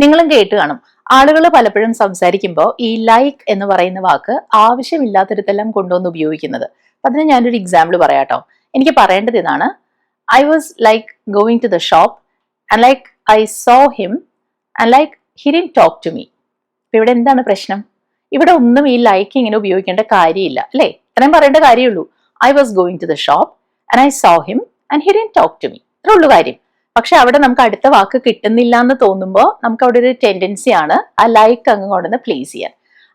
നിങ്ങളും കേട്ട് കാണും. ആളുകൾ പലപ്പോഴും സംസാരിക്കുമ്പോൾ ഈ ലൈക്ക് എന്ന് പറയുന്ന വാക്ക് ആവശ്യമില്ലാത്തടത്തെല്ലാം കൊണ്ടുവന്ന് ഉപയോഗിക്കുന്നത്. അപ്പൊ അതിന് ഞാനൊരു എക്സാമ്പിൾ പറയാട്ടോ. എനിക്ക് പറയേണ്ടത് ഇതാണ്: I was like going to the shop and like I saw him and like he didn't talk to me. അപ്പൊ ഇവിടെ എന്താണ് പ്രശ്നം? ഇവിടെ ഒന്നും ഈ ലൈക്ക് ഇങ്ങനെ ഉപയോഗിക്കേണ്ട കാര്യമില്ല, അല്ലേ? ഇത്രയും പറയേണ്ട കാര്യമുള്ളൂ. I was going to the shop and I saw him and he didn't talk to me. ഇത്രേ ഉള്ളൂ കാര്യം. പക്ഷെ അവിടെ നമുക്ക് അടുത്ത വാക്ക് കിട്ടുന്നില്ല എന്ന് തോന്നുമ്പോൾ നമുക്ക് അവിടെ ഒരു ടെൻഡൻസി ആണ് ആ ലൈക്ക് അങ്ങ് കൊണ്ടുവന്ന് പ്ലേസ് ചെയ്യാൻ.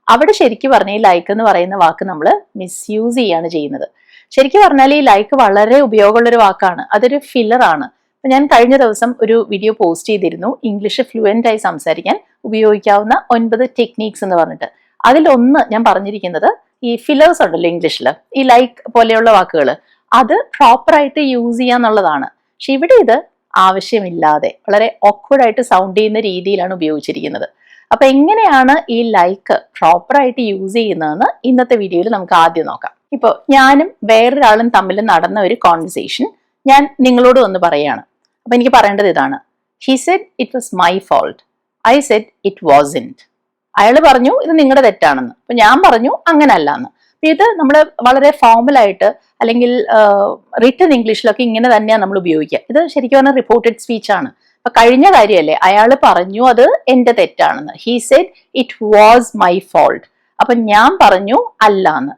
അവിടെ ശരിക്കും പറഞ്ഞാൽ ഈ ലൈക്ക് എന്ന് പറയുന്ന വാക്ക് നമ്മൾ മിസ്യൂസ് ചെയ്യാണ് ചെയ്യുന്നത്. ശരിക്കും പറഞ്ഞാൽ ഈ ലൈക്ക് വളരെ ഉപയോഗമുള്ളൊരു വാക്കാണ്. അതൊരു ഫില്ലർ ആണ്. അപ്പൊ ഞാൻ കഴിഞ്ഞ ദിവസം ഒരു വീഡിയോ പോസ്റ്റ് ചെയ്തിരുന്നു, ഇംഗ്ലീഷ് ഫ്ലുവൻ്റ് ആയി സംസാരിക്കാൻ ഉപയോഗിക്കാവുന്ന 9 ടെക്നീക്സ് എന്ന് പറഞ്ഞിട്ട്. അതിലൊന്ന് ഞാൻ പറഞ്ഞിരിക്കുന്നത് ഈ ഫില്ലേഴ്സ് ഉണ്ടല്ലോ ഇംഗ്ലീഷിൽ, ഈ ലൈക്ക് പോലെയുള്ള വാക്കുകൾ, അത് പ്രോപ്പറായിട്ട് യൂസ് ചെയ്യാന്നുള്ളതാണ്. പക്ഷെ ഇവിടെ ഇത് ആവശ്യമില്ലാതെ വളരെ ഓക്വേർഡ് ആയിട്ട് സൗണ്ട് ചെയ്യുന്ന രീതിയിലാണ് ഉപയോഗിച്ചിരിക്കുന്നത്. അപ്പൊ എങ്ങനെയാണ് ഈ ലൈക്ക് പ്രോപ്പറായിട്ട് യൂസ് ചെയ്യുന്നതെന്ന് ഇന്നത്തെ വീഡിയോയിൽ നമുക്ക് ആദ്യം നോക്കാം. ഇപ്പോൾ ഞാനും വേറൊരാളും തമ്മിൽ നടന്ന ഒരു കോൺവെർസേഷൻ ഞാൻ നിങ്ങളോട് ഒന്ന് പറയാണ്. അപ്പൊ എനിക്ക് പറയേണ്ടത് ഇതാണ്: he said it was my fault, I said it wasn't. അയാൾ പറഞ്ഞു ഇത് നിങ്ങളുടെ തെറ്റാണെന്ന്, അപ്പൊ ഞാൻ പറഞ്ഞു അങ്ങനല്ല എന്ന്. ഇത് നമ്മൾ വളരെ ഫോർമലായിട്ട് അല്ലെങ്കിൽ റിട്ടൺ ഇംഗ്ലീഷിലൊക്കെ ഇങ്ങനെ തന്നെയാണ് നമ്മൾ ഉപയോഗിക്കുക. ഇത് ശരിക്കും പറഞ്ഞാൽ റിപ്പോർട്ടഡ് സ്പീച്ച് ആണ്. അപ്പൊ കഴിഞ്ഞ കാര്യമല്ലേ, അയാൾ പറഞ്ഞു അത് എന്റെ തെറ്റാണെന്ന്. He said it was my fault. അപ്പൊ ഞാൻ പറഞ്ഞു അല്ലാന്ന്.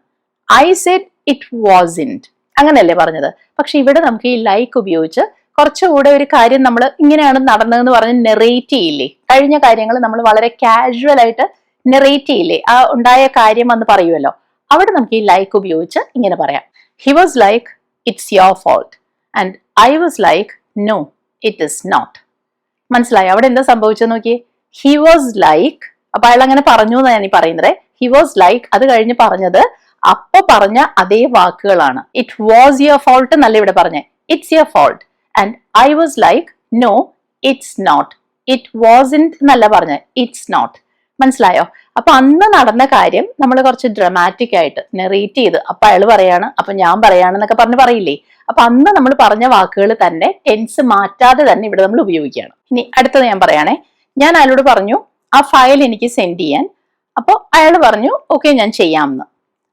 I said it wasn't. അങ്ങനെയല്ലേ പറഞ്ഞത്? പക്ഷെ ഇവിടെ നമുക്ക് ഈ ലൈക്ക് ഉപയോഗിച്ച് കുറച്ചുകൂടെ ഒരു കാര്യം നമ്മൾ ഇങ്ങനെയാണ് നടന്നതെന്ന് പറഞ്ഞ് നെറേറ്റ് ചെയ്യില്ലേ? കഴിഞ്ഞ കാര്യങ്ങൾ നമ്മൾ വളരെ കാഷ്വൽ ആയിട്ട് നെറേറ്റ് ചെയ്യില്ലേ? ആ ഉണ്ടായ കാര്യം എന്ന് പറയുമല്ലോ, അവിടെ നമുക്ക് ഈ ലൈക്ക് ഉപയോഗിച്ച് ഇങ്ങനെ പറയാം: he was like it's your fault and I was like no it is not. മനസ്സിലായോ? അവിടെ എന്താ സംഭവിച്ചെന്ന് നോക്കിയേ. ഹി വാസ് ലൈക്ക്, അപ്പൊ അയാൾ അങ്ങനെ പറഞ്ഞു എന്നാണ് ഞാൻ ഈ പറയുന്നത്. ഹി വാസ് ലൈക്ക്, അത് കഴിഞ്ഞ് പറഞ്ഞത് അപ്പൊ പറഞ്ഞ അതേ വാക്കുകളാണ്. ഇറ്റ് വാസ് യുവർ ഫോൾട്ട് എന്നല്ല ഇവിടെ പറഞ്ഞേ, it's your fault. And I was like no it's not. It wasn't എന്നല്ല പറഞ്ഞ, ഇറ്റ്സ് നോട്ട്. മനസ്സിലായോ? അപ്പൊ അന്ന് നടന്ന കാര്യം നമ്മൾ കുറച്ച് ഡ്രമാറ്റിക് ആയിട്ട് നെറേറ്റ് ചെയ്ത്, അപ്പൊ അയാൾ പറയാണ്, അപ്പൊ ഞാൻ പറയാണെന്നൊക്കെ പറയില്ലേ? അപ്പൊ അന്ന് നമ്മൾ പറഞ്ഞ വാക്കുകൾ തന്നെ ടെൻസ് മാറ്റാതെ തന്നെ ഇവിടെ നമ്മൾ ഉപയോഗിക്കുകയാണ്. ഇനി അടുത്തത് ഞാൻ പറയുകയാണെ. ഞാൻ അയാളോട് പറഞ്ഞു ആ ഫയൽ എനിക്ക് സെൻഡ് ചെയ്യാൻ. അപ്പോൾ അയാൾ പറഞ്ഞു ഓക്കെ ഞാൻ ചെയ്യാമെന്ന്.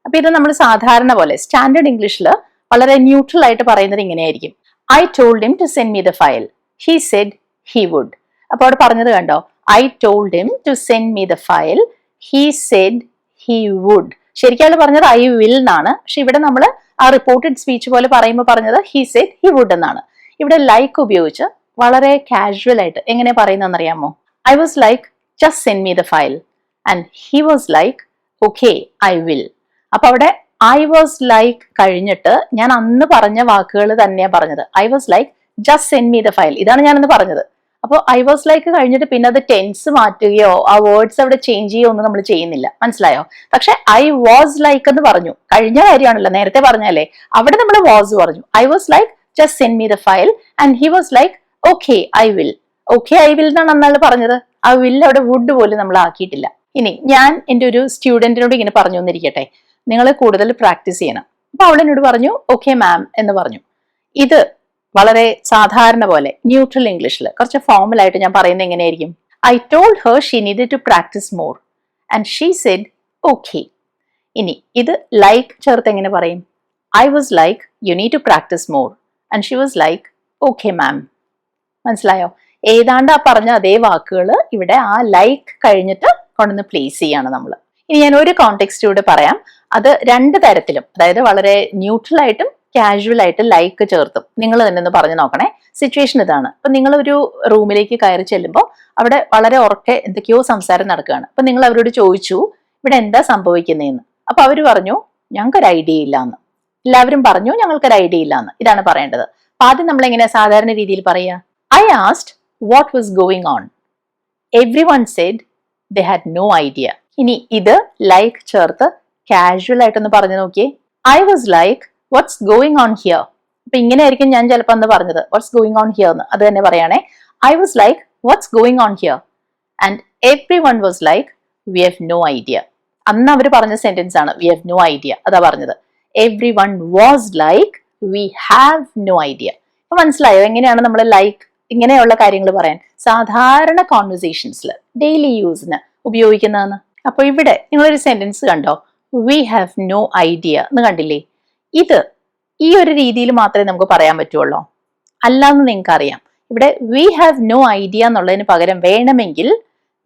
അപ്പൊ ഇത് നമ്മൾ സാധാരണ പോലെ സ്റ്റാൻഡേർഡ് ഇംഗ്ലീഷിൽ വളരെ ന്യൂട്രൽ ആയിട്ട് പറയുന്നത് ഇങ്ങനെയായിരിക്കും: I told him to send me the file, he said he would. അപ്പൊ അവിടെ പറഞ്ഞത് കണ്ടോ? I told him to send me the file, he said he would. ശരിക്കും അയാൾ പറഞ്ഞത് ഐ വിൽ എന്നാണ്. പക്ഷെ ഇവിടെ നമ്മൾ ആ റിപ്പോർട്ടഡ് സ്പീച്ച് പോലെ പറയുമ്പോൾ പറഞ്ഞത് ഹി സെഡ് ഹി വുഡ് എന്നാണ്. ഇവിടെ ലൈക്ക് ഉപയോഗിച്ച് വളരെ കാഷ്വൽ ആയിട്ട് എങ്ങനെ പറയുന്നതെന്നറിയാമോ? I was like just send me the file and he was like okay I will. അപ്പൊ അവിടെ ഐ വാസ് ലൈക്ക് കഴിഞ്ഞിട്ട് ഞാൻ അന്ന് പറഞ്ഞ വാക്കുകൾ തന്നെയാണ് പറഞ്ഞത്. I was like just send me the file, ഇതാണ് ഞാനന്ന് പറഞ്ഞത്. അപ്പോൾ ഐ വാസ് ലൈക്ക് കഴിഞ്ഞിട്ട് പിന്നെ അത് ടെൻസ് മാറ്റുകയോ ആ വേർഡ്സ് അവിടെ ചേഞ്ച് ചെയ്യുകയോ ഒന്നും നമ്മൾ ചെയ്യുന്നില്ല. മനസ്സിലായോ? പക്ഷെ ഐ വാസ് ലൈക്ക് എന്ന് പറഞ്ഞു, കഴിഞ്ഞ കാര്യമാണല്ലോ, നേരത്തെ പറഞ്ഞല്ലേ. അവിടെ നമ്മൾ വാസ് പറഞ്ഞു. I was like just send me the file and he was like okay I will. Okay I will എന്നാണ് അന്നാൾ പറഞ്ഞത്. ആ വിൽ അവിടെ വുഡ് പോലും നമ്മൾ ആക്കിയിട്ടില്ല. ഇനി ഞാൻ എൻ്റെ ഒരു സ്റ്റുഡന്റിനോട് ഇങ്ങനെ പറഞ്ഞു എന്നിരിക്കട്ടെ, നിങ്ങൾ കൂടുതൽ പ്രാക്ടീസ് ചെയ്യണം. അപ്പൊ അവൾ എന്നോട് പറഞ്ഞു ഓക്കെ മാം എന്ന് പറഞ്ഞു. ഇത് വളരെ സാധാരണ പോലെ ന്യൂട്രൽ ഇംഗ്ലീഷിൽ കുറച്ച് ഫോർമൽ ആയിട്ട് ഞാൻ പറയുന്നത് എങ്ങനെയായിരിക്കും? I told her she needed to practise more and she said okay. ഇനി ഇത് ലൈക്ക് ചേർത്ത് എങ്ങനെ പറയും? I was like you need to practise more and she was like okay ma'am. മനസ്സിലായോ? ഏതാണ്ട് ആ പറഞ്ഞ അതേ വാക്കുകൾ ഇവിടെ ആ ലൈക്ക് കഴിഞ്ഞിട്ട് കൊണ്ടുവന്ന് പ്ലേസ് ചെയ്യാണ് നമ്മൾ. ഇനി ഞാൻ ഒരു കോണ്ടെക്സ്റ്റൂടെ പറയാം. അത് രണ്ട് തരത്തിലും, അതായത് വളരെ ന്യൂട്രൽ ആയിട്ടും കാഷ്വൽ ആയിട്ട് ലൈക്ക് ചേർത്തും നിങ്ങൾ തന്നെ ഒന്ന് പറഞ്ഞു നോക്കണേ. സിറ്റുവേഷൻ ഇതാണ്: അപ്പൊ നിങ്ങൾ ഒരു റൂമിലേക്ക് കയറി ചെല്ലുമ്പോൾ അവിടെ വളരെ ഉറക്കെ എന്തൊക്കെയോ സംസാരം നടക്കുകയാണ്. അപ്പൊ നിങ്ങൾ അവരോട് ചോദിച്ചു ഇവിടെ എന്താ സംഭവിക്കുന്നതെന്ന്. അപ്പൊ അവർ പറഞ്ഞു ഞങ്ങൾക്കൊരു ഐഡിയ ഇല്ല എന്ന്. എല്ലാവരും പറഞ്ഞു ഞങ്ങൾക്കൊരു ഐഡിയ ഇല്ല എന്ന്. ഇതാണ് പറയേണ്ടത്. അപ്പൊ ആദ്യം നമ്മൾ എങ്ങനെ സാധാരണ രീതിയിൽ പറയാ? I asked what was going on, everyone said they had no idea. ഇനി ഇത് ലൈക്ക് ചേർത്ത് കാഷ്വൽ ആയിട്ടൊന്ന് പറഞ്ഞു നോക്കിയേ. I was like what's going on here. അപ്പൊ ഇങ്ങനെ ആയിരിക്കും ഞാൻ ചിലപ്പോൾ അന്ന് പറഞ്ഞത്, വാട്ട്സ് ഗോയിങ് ഓൺ ഹിയർ എന്ന്. അത് തന്നെ പറയുകയാണെ. I was like what's going on here and everyone was like we have no idea. അന്ന് അവർ പറഞ്ഞ സെന്റൻസ് ആണ് വി ഹാവ് നോ ഐഡിയ, അതാ പറഞ്ഞത്. Everyone was like we have no idea. അപ്പൊ മനസ്സിലായോ എങ്ങനെയാണ് നമ്മൾ ലൈക്ക് ഇങ്ങനെയുള്ള കാര്യങ്ങൾ പറയാൻ സാധാരണ കോൺവെർസേഷൻസിൽ ഡെയിലി യൂസിന് ഉപയോഗിക്കുന്നതെന്ന്? അപ്പൊ ഇവിടെ നിങ്ങളൊരു സെന്റൻസ് കണ്ടോ, വി ഹാവ് നോ ഐഡിയ എന്ന് കണ്ടില്ലേ? ഇത് ഈ ഒരു രീതിയിൽ മാത്രമേ നമുക്ക് പറയാൻ പറ്റുള്ളൂ, അല്ലാന്ന് നിങ്ങൾക്ക് അറിയാം. ഇവിടെ വി ഹാവ് നോ ഐഡിയ എന്നുള്ളതിന് പകരം വേണമെങ്കിൽ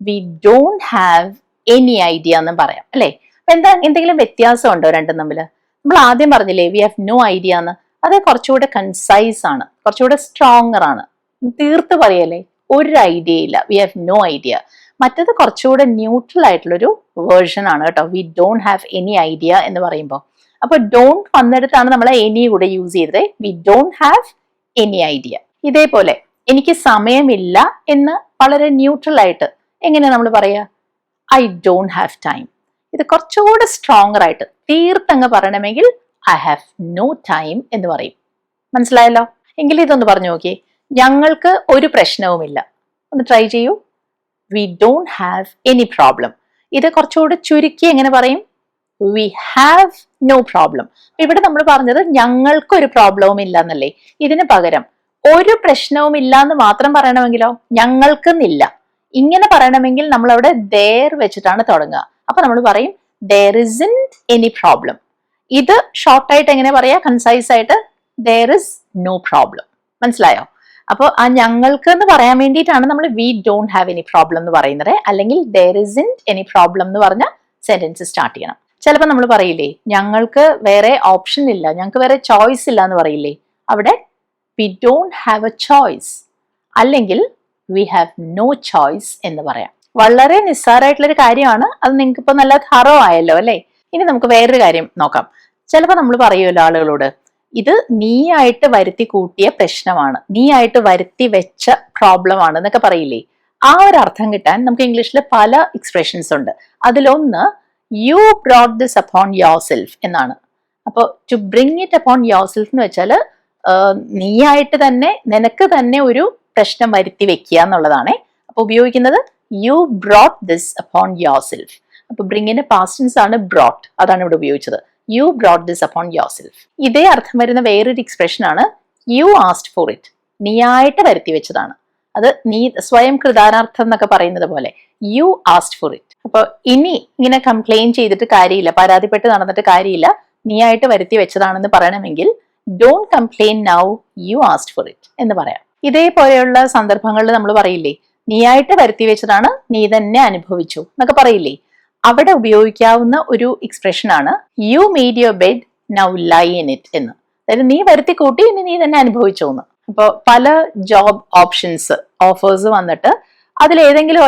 we don't have any idea എന്നും പറയാം, അല്ലെ? അപ്പൊ എന്തെങ്കിലും വ്യത്യാസം ഉണ്ടോ രണ്ടും തമ്മിൽ? നമ്മൾ ആദ്യം പറഞ്ഞില്ലേ വി ഹാവ് നോ ഐഡിയ എന്ന്, അത് കുറച്ചുകൂടെ കൺസൈസ് ആണ്, കുറച്ചുകൂടെ സ്ട്രോങ്ങർ ആണ്. തീർത്ത് പറയല്ലേ, ഒരു ഐഡിയ ഇല്ല, വി ഹാവ് നോ ഐഡിയ. മറ്റത് കുറച്ചുകൂടെ ന്യൂട്രൽ ആയിട്ടുള്ളൊരു വേർഷൻ ആണ് കേട്ടോ, we don't have any idea എന്ന് പറയുമ്പോൾ. അപ്പൊ ഡോണ്ട് വന്നിടത്താണ് നമ്മൾ എനി കൂടെ യൂസ് ചെയ്തത്, we don't have any idea. ഇതേപോലെ എനിക്ക് സമയമില്ല എന്ന് വളരെ ന്യൂട്രൽ ആയിട്ട് എങ്ങനെയാ നമ്മൾ പറയാ, ഐ ഡോണ്ട് ഹാവ് ടൈം. ഇത് കുറച്ചുകൂടെ സ്ട്രോങ്ങർ ആയിട്ട് തീർത്തങ്ങ് പറയണമെങ്കിൽ ഐ ഹാവ് നോ ടൈം എന്ന് പറയും. മനസ്സിലായല്ലോ? എങ്കിൽ ഇതൊന്ന് പറഞ്ഞു നോക്കിയേ, ഞങ്ങൾക്ക് ഒരു പ്രശ്നവുമില്ല. ഒന്ന് ട്രൈ ചെയ്യൂ. We don't have any problem. ഇത് കുറച്ചുകൂടെ ചുരുക്കി എങ്ങനെ പറയും, വി ഹാവ് നോ പ്രോബ്ലം. ഇവിടെ നമ്മൾ പറഞ്ഞത് ഞങ്ങൾക്കൊരു പ്രോബ്ലവും ഇല്ല എന്നല്ലേ. ഇതിന് പകരം ഒരു പ്രശ്നവും ഇല്ല എന്ന് മാത്രം പറയണമെങ്കിലോ, ഞങ്ങൾക്കെന്നില്ല ഇങ്ങനെ പറയണമെങ്കിൽ നമ്മൾ അവിടെ there വെച്ചിട്ടാണ് തുടങ്ങുക. അപ്പൊ നമ്മൾ പറയും there isn't any problem. ഇത് ഷോർട്ടായിട്ട് എങ്ങനെ പറയാ, കൺസൈസ് ആയിട്ട് there is no problem. മനസ്സിലായോ? അപ്പോൾ ആ ഞങ്ങൾക്ക് എന്ന് പറയാൻ വേണ്ടിയിട്ടാണ് നമ്മൾ we don't have any problem എന്ന് പറയുന്നത്, അല്ലെങ്കിൽ there isn't any problem എന്ന് പറഞ്ഞ സെന്റൻസ് സ്റ്റാർട്ട് ചെയ്യണം. ചിലപ്പോൾ നമ്മൾ പറയില്ലേ ഞങ്ങൾക്ക് വേറെ ഓപ്ഷൻ ഇല്ല, ഞങ്ങൾക്ക് വേറെ ചോയ്സ് ഇല്ല എന്ന് പറയില്ലേ, അവിടെ we don't have A choice, അല്ലെങ്കിൽ വി ഹാവ് നോ ചോയ്സ് എന്ന് പറയാം. വളരെ നിസ്സാരമായിട്ടുള്ളൊരു കാര്യമാണ്, അത് നിങ്ങൾക്ക് ഇപ്പൊ നല്ല ഹറോ ആയല്ലോ അല്ലെ. ഇനി നമുക്ക് വേറൊരു കാര്യം നോക്കാം. ചിലപ്പോൾ നമ്മൾ പറയുമല്ലോ ആളുകളോട്, ഇത് നീയായിട്ട് വരുത്തി കൂട്ടിയ പ്രശ്നമാണ്, നീയായിട്ട് വരുത്തി വെച്ച പ്രോബ്ലം ആണ് എന്നൊക്കെ പറയില്ലേ. ആ ഒരു അർത്ഥം കിട്ടാൻ നമുക്ക് ഇംഗ്ലീഷിൽ പല എക്സ്പ്രഷൻസ് ഉണ്ട്. അതിലൊന്ന് you brought this upon yourself എന്നാണ്. അപ്പോൾ to bring it upon yourself എന്ന് വെച്ചാൽ നീയായിട്ട് തന്നെ നിനക്ക് തന്നെ ഒരു പ്രശ്നം വരുത്തി വെക്കുക എന്നുള്ളതാണ്. അപ്പൊ ഉപയോഗിക്കുന്നത് U brought this upon your self. അപ്പൊ ബ്രിങ്ങിന്റെ പാസ്റ്റൻസ് ആണ് ബ്രോട്ട്, അതാണ് ഇവിടെ ഉപയോഗിച്ചത്. U brought this upon your self. ഇതേ അർത്ഥം വരുന്ന വേറൊരു എക്സ്പ്രഷൻ ആണ് യു ആസ്ക്ഡ് ഫോർ ഇറ്റ്. നീയായിട്ട് വരുത്തി വെച്ചതാണ്. അത് നീ സ്വയം കൃതാനാർത്ഥം എന്നൊക്കെ പറയുന്നത് പോലെ യു ആസ്ക്ഡ് ഫോർ ഇറ്റ്. അപ്പൊ ഇനി ഇങ്ങനെ കംപ്ലെയിൻ ചെയ്തിട്ട് കാര്യമില്ല, പരാതിപ്പെട്ട് നടന്നിട്ട് കാര്യമില്ല, നീയായിട്ട് വരുത്തി വെച്ചതാണെന്ന് പറയണമെങ്കിൽ don't complain now, U asked for it എന്ന് പറയാം. ഇതേപോലെയുള്ള സന്ദർഭങ്ങളിൽ നമ്മൾ പറയില്ലേ നീയായിട്ട് വരുത്തി വെച്ചതാണ്, നീ തന്നെ അനുഭവിച്ചു എന്നൊക്കെ പറയില്ലേ. അവിടെ ഉപയോഗിക്കാവുന്ന ഒരു എക്സ്പ്രഷൻ ആണ് you made your bed now lie in it എന്ന്. അതായത് നീ വരുത്തി കൂട്ടി, ഇനി നീ തന്നെ അനുഭവിച്ചു എന്ന്. അപ്പോൾ പല ജോബ് ഓഫേഴ്സ് വന്നിട്ട് അതിലേതെങ്കിലും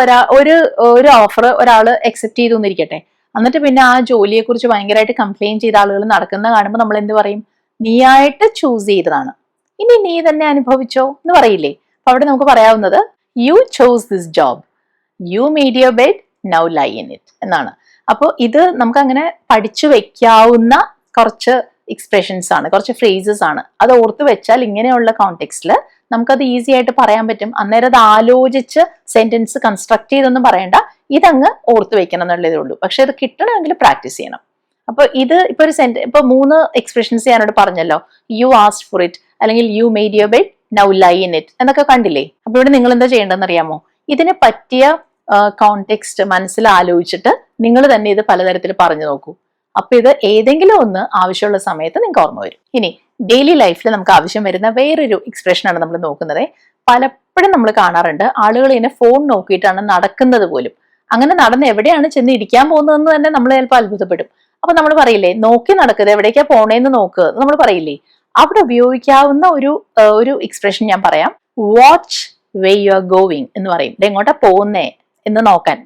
ഒരു ഓഫർ ഒരാൾ അക്സെപ്റ്റ് ചെയ്തു എന്നിരിക്കട്ടെ, എന്നിട്ട് പിന്നെ ആ ജോലിയെ കുറിച്ച് ഭയങ്കരമായിട്ട് കംപ്ലെയിൻ ചെയ്ത ആളുകൾ നടക്കുന്ന കാണുമ്പോൾ നമ്മൾ എന്ത് പറയും, നീയായിട്ട് ചൂസ് ചെയ്തതാണ്, ഇനി നീ തന്നെ അനുഭവിച്ചോ എന്ന് പറയില്ലേ. അപ്പൊ അവിടെ നമുക്ക് പറയാവുന്നത് you chose this job, you made your bed now lie in it എന്നാണ്. അപ്പോൾ ഇത് നമുക്ക് അങ്ങനെ പഠിച്ചു വെക്കാവുന്ന കുറച്ച് എക്സ്പ്രഷൻസ് ആണ്, കുറച്ച് ഫ്രേസസ് ആണ്. അത് ഓർത്ത് വെച്ചാൽ ഇങ്ങനെയുള്ള കോണ്ടെക്സ്റ്റിൽ നമുക്കത് ഈസി ആയിട്ട് പറയാൻ പറ്റും. അന്നേരം അത് ആലോചിച്ച് സെന്റൻസ് കൺസ്ട്രക്ട് ചെയ്തൊന്നും പറയണ്ട, ഇതങ്ങ് ഓർത്ത് വെക്കണം എന്നുള്ളതേ ഉള്ളൂ. പക്ഷെ അത് കിട്ടണമെങ്കിൽ പ്രാക്ടീസ് ചെയ്യണം. അപ്പൊ ഇത് ഇപ്പൊ ഇപ്പൊ 3 എക്സ്പ്രഷൻസ് ഞാനോട് പറഞ്ഞല്ലോ, യു ആസ്ക്ഡ് ഫോർ ഇറ്റ്, അല്ലെങ്കിൽ you made your bed now lie in it എന്നൊക്കെ കണ്ടില്ലേ. അപ്പൊ ഇവിടെ നിങ്ങൾ എന്താ ചെയ്യേണ്ടതെന്ന് അറിയാമോ, ഇതിനെ പറ്റിയ കോണ്ടെക്സ്റ്റ് മനസ്സിൽ ആലോചിച്ചിട്ട് നിങ്ങൾ തന്നെ ഇത് പലതരത്തിൽ പറഞ്ഞു നോക്കൂ. അപ്പൊ ഇത് ഏതെങ്കിലും ഒന്ന് ആവശ്യമുള്ള സമയത്ത് നിങ്ങൾക്ക് ഓർമ്മ വരും. ഇനി ഡെയിലി ലൈഫിൽ നമുക്ക് ആവശ്യം വരുന്ന വേറൊരു എക്സ്പ്രഷനാണ് നമ്മൾ നോക്കുന്നത്. പലപ്പോഴും നമ്മൾ കാണാറുണ്ട് ആളുകൾ ഇങ്ങനെ ഫോൺ നോക്കിയിട്ടാണ് നടക്കുന്നത് പോലും. അങ്ങനെ നടന്ന് എവിടെയാണ് ചെന്ന് ഇരിക്കാൻ പോകുന്നതെന്ന് തന്നെ നമ്മൾ ചിലപ്പോൾ അത്ഭുതപ്പെടും. അപ്പൊ നമ്മൾ പറയില്ലേ നോക്കി നടക്കുന്നത്, എവിടേക്കാ പോണേന്ന് നോക്കുക നമ്മൾ പറയില്ലേ. അവിടെ ഉപയോഗിക്കാവുന്ന ഒരു എക്സ്പ്രഷൻ ഞാൻ പറയാം, watch way you are going എന്ന് പറയും. ഇത് എങ്ങോട്ടാ പോകുന്നേ എന്ന് നോക്കാൻ,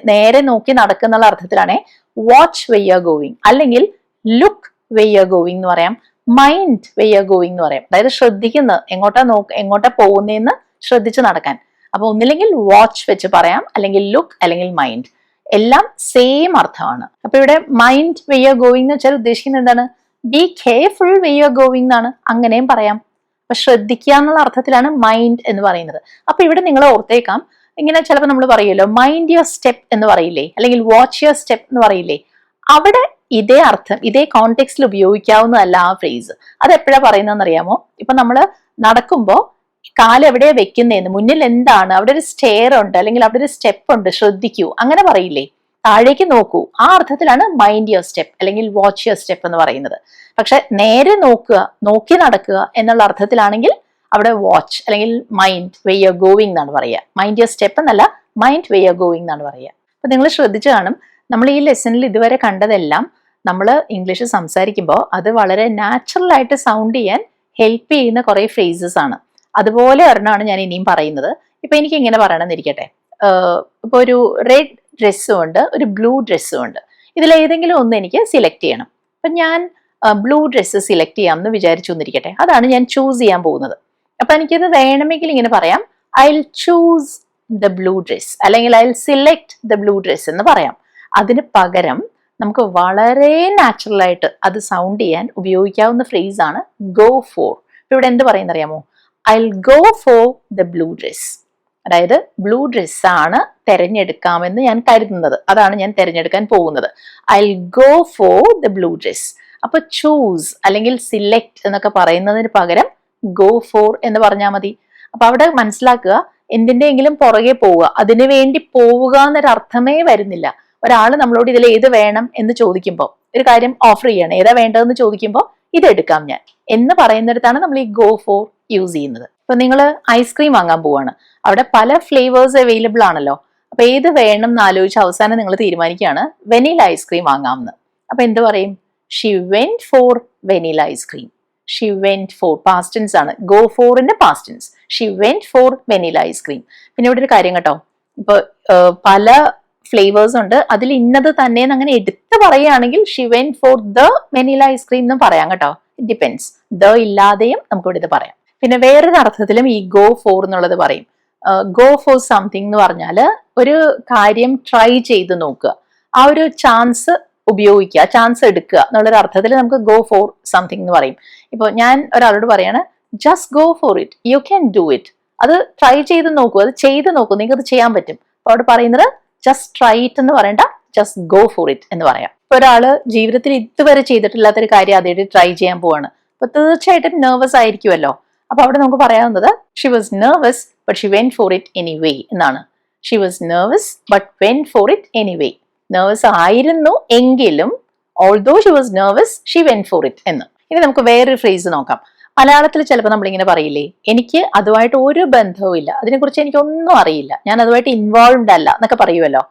നേരെ നോക്കി നടക്കുന്ന അർത്ഥത്തിലാണേ watch way you are going. അല്ലെങ്കിൽ look way you are going എന്ന് പറയാം, mind way you are going എന്ന് പറയാം. അതായത് ശ്രദ്ധിക്കുന്നത്, എങ്ങോട്ടാ പോകുന്നതെന്ന് ശ്രദ്ധിച്ച് നടക്കാൻ. അപ്പൊ ഒന്നില്ലെങ്കിൽ വാച്ച് വെച്ച് പറയാം, അല്ലെങ്കിൽ ലുക്ക്, അല്ലെങ്കിൽ മൈൻഡ്. എല്ലാം സെയിം അർത്ഥമാണ്. അപ്പൊ ഇവിടെ mind way you are going എന്ന് വെച്ചാൽ ഉദ്ദേശിക്കുന്നത് എന്താണ്, be careful way you are going എന്നാണ്. അങ്ങനെയും പറയാം. അപ്പൊ ശ്രദ്ധിക്കുക എന്നുള്ള അർത്ഥത്തിലാണ് മൈൻഡ് എന്ന് പറയുന്നത്. അപ്പൊ ഇവിടെ നിങ്ങൾ ഓർത്തേക്കാം, ഇങ്ങനെ ചിലപ്പോൾ നമ്മൾ പറയുമല്ലോ മൈൻഡ് യുവർ സ്റ്റെപ്പ് എന്ന് പറയില്ലേ, അല്ലെങ്കിൽ വാച്ച് യുവർ സ്റ്റെപ്പ് എന്ന് പറയില്ലേ. അവിടെ ഇതേ അർത്ഥം ഇതേ കോണ്ടെക്സ്റ്റിൽ ഉപയോഗിക്കാവുന്നതല്ല ആ ഫ്രേസ്. അത് എപ്പോഴാ പറയുന്നതെന്ന് അറിയാമോ, ഇപ്പൊ നമ്മൾ നടക്കുമ്പോൾ കാല് എവിടെയാ വെക്കുന്നതെന്ന്, മുന്നിൽ എന്താണ്, അവിടെ ഒരു സ്റ്റെയർ ഉണ്ട് അല്ലെങ്കിൽ അവിടെ ഒരു സ്റ്റെപ്പ് ഉണ്ട്, ശ്രദ്ധിക്കൂ, അങ്ങനെ പറയില്ലേ? താഴേക്ക് നോക്കൂ, ആ അർത്ഥത്തിലാണ് മൈൻഡ് യുവർ സ്റ്റെപ്പ് അല്ലെങ്കിൽ വാച്ച് യുവർ സ്റ്റെപ്പ് എന്ന് പറയുന്നത്. പക്ഷെ നേരെ നോക്കുക, നോക്കി നടക്കുക എന്നുള്ള അർത്ഥത്തിലാണെങ്കിൽ അവിടെ വാച്ച് അല്ലെങ്കിൽ mind way you are going എന്നാണ് പറയുക. മൈൻഡ് യുവർ സ്റ്റെപ്പ് എന്നല്ല, mind way you are going എന്നാണ് പറയുക. അപ്പൊ നിങ്ങൾ ശ്രദ്ധിച്ചു കാണും, നമ്മൾ ഈ ലെസണിൽ ഇതുവരെ കണ്ടതെല്ലാം നമ്മൾ ഇംഗ്ലീഷ് സംസാരിക്കുമ്പോൾ അത് വളരെ നാച്ചുറൽ ആയിട്ട് സൗണ്ട് ചെയ്യാൻ ഹെൽപ്പ് ചെയ്യുന്ന കുറെ ഫ്രേസസ് ആണ്. അതുപോലെ ഒരെണ്ണമാണ് ഞാൻ ഇനിയും പറയുന്നത്. ഇപ്പൊ എനിക്ക് ഇങ്ങനെ പറയണമെന്നിരിക്കട്ടെ, ഇപ്പൊ ഒരു റെഡ് ഡ്രസ്സും ഉണ്ട്, ഒരു ബ്ലൂ ഡ്രസ്സും ഉണ്ട്. ഇതിലേതെങ്കിലും ഒന്ന് എനിക്ക് സിലക്ട് ചെയ്യണം. അപ്പൊ ഞാൻ ബ്ലൂ ഡ്രസ്സ് സിലക്ട് ചെയ്യാം എന്ന് വിചാരിച്ചു എന്നിരിക്കട്ടെ. അതാണ് ഞാൻ ചൂസ് ചെയ്യാൻ പോകുന്നത്. അപ്പൊ എനിക്കിത് വേണമെങ്കിൽ ഇങ്ങനെ പറയാം, I will choose the blue dress അല്ലെങ്കിൽ I will select the blue dress എന്ന് പറയാം. അതിന് പകരം നമുക്ക് വളരെ നാച്ചുറൽ ആയിട്ട് അത് സൗണ്ട് ചെയ്യാൻ ഉപയോഗിക്കാവുന്ന ഫ്രേസ് ആണ് ഗോ ഫോർ. ഇവിടെ എന്ത് പറയുന്നറിയാമോ? I will go for the blue dress. അതായത് ബ്ലൂ ഡ്രസ്സാണ് തെരഞ്ഞെടുക്കാമെന്ന് ഞാൻ കരുതുന്നത്, അതാണ് ഞാൻ തെരഞ്ഞെടുക്കാൻ പോകുന്നത്. I will go for the blue dress. അപ്പൊ ചൂസ് അല്ലെങ്കിൽ സിലക്ട് എന്നൊക്കെ പറയുന്നതിന് പകരം ഗോ ഫോർ എന്ന് പറഞ്ഞാൽ മതി. അപ്പൊ അവിടെ മനസ്സിലാക്കുക, എന്തിന്റെയെങ്കിലും പുറകെ പോവുക, അതിനു വേണ്ടി പോവുക എന്നൊരു അർത്ഥമേ വരുന്നില്ല. ഒരാൾ നമ്മളോട് ഇതിൽ ഏത് വേണം എന്ന് ചോദിക്കുമ്പോൾ, ഒരു കാര്യം ഓഫർ ചെയ്യണം, ഏതാ വേണ്ടതെന്ന് ചോദിക്കുമ്പോൾ ഇതെടുക്കാം ഞാൻ എന്ന് പറയുന്നിടത്താണ് നമ്മൾ ഈ ഗോ ഫോർ യൂസ് ചെയ്യുന്നത്. ഇപ്പൊ നിങ്ങൾ ഐസ്ക്രീം വാങ്ങാൻ പോവാണ്, അവിടെ പല ഫ്ലേവേഴ്സ് അവൈലബിൾ ആണല്ലോ. അപ്പൊ ഏത് വേണം എന്ന് ആലോചിച്ച് അവസാനം നിങ്ങൾ തീരുമാനിക്കുകയാണ് വെനില ഐസ്ക്രീം വാങ്ങാമെന്ന്. അപ്പൊ എന്ത് പറയും? She went for vanilla ice cream. She went for past tense ആണ്, ഗോ ഫോറിന്റെ past tense. She went for vanilla ice cream. പിന്നെ ഇവിടെ ഒരു കാര്യം കേട്ടോ, ഇപ്പൊ പല ഫ്ലേവേഴ്സ് ഉണ്ട്, അതിൽ ഇന്നത് തന്നെ അങ്ങനെ എടുത്ത് പറയുകയാണെങ്കിൽ she went for the vanilla ice cream എന്നും പറയാം കേട്ടോ. ഇറ്റ് ഡിപ്പെൻസ്, ദ ഇല്ലാതെയും നമുക്ക് ഇവിടെ ഇത് പറയാം. പിന്നെ വേറൊരു അർത്ഥത്തിലും ഈ ഗോ ഫോർ എന്നുള്ളത് പറയും. ഗോ ഫോർ സംതിങ് എന്ന് പറഞ്ഞാൽ ഒരു കാര്യം ട്രൈ ചെയ്ത് നോക്കുക, ആ ഒരു ചാൻസ് ഉപയോഗിക്കുക, ചാൻസ് എടുക്കുക എന്നുള്ളൊരു അർത്ഥത്തിൽ നമുക്ക് ഗോ ഫോർ സംതിങ് എന്ന് പറയും. ഇപ്പോൾ ഞാൻ ഒരാളോട് പറയാണ് just go for it, you can do it. അത് ട്രൈ ചെയ്ത് നോക്കൂ, അത് ചെയ്ത് നോക്കൂ, നിങ്ങൾക്ക് അത് ചെയ്യാൻ പറ്റും. അപ്പൊ അവിടെ പറയുന്നത് ജസ്റ്റ് ട്രൈ ഇറ്റ് എന്ന് പറയണ്ട, ജസ്റ്റ് ഗോ ഫോർ ഇറ്റ് എന്ന് പറയാം. ഇപ്പൊ ഒരാള് ജീവിതത്തിൽ ഇതുവരെ ചെയ്തിട്ടില്ലാത്തൊരു കാര്യം ആദ്യമായിട്ട് ട്രൈ ചെയ്യാൻ പോവാണ്, അപ്പൊ തീർച്ചയായിട്ടും നെർവസ് ആയിരിക്കുമല്ലോ. അപ്പൊ അവിടെ നമുക്ക് പറയാവുന്നത് she was nervous but she went for it anyway എന്നാണ്. She was nervous but went for it anyway. Nervous ആയിരുന്നു എങ്കിലും although she was nervous she went for it എന്ന്. ഇനി നമുക്ക് വേറൊരു ഫ്രേസ് നോക്കാം. മലയാളത്തിൽ ചിലപ്പോൾ നമ്മളിങ്ങനെ പറയില്ലേ, എനിക്ക് അതുമായിട്ട് ഒരു ബന്ധവും ഇല്ല, അതിനെക്കുറിച്ച് എനിക്കൊന്നും അറിയില്ല, ഞാൻ അതുമായിട്ട് ഇൻവോൾവ്ഡ് അല്ല എന്നൊക്കെ പറയുമല്ലോ.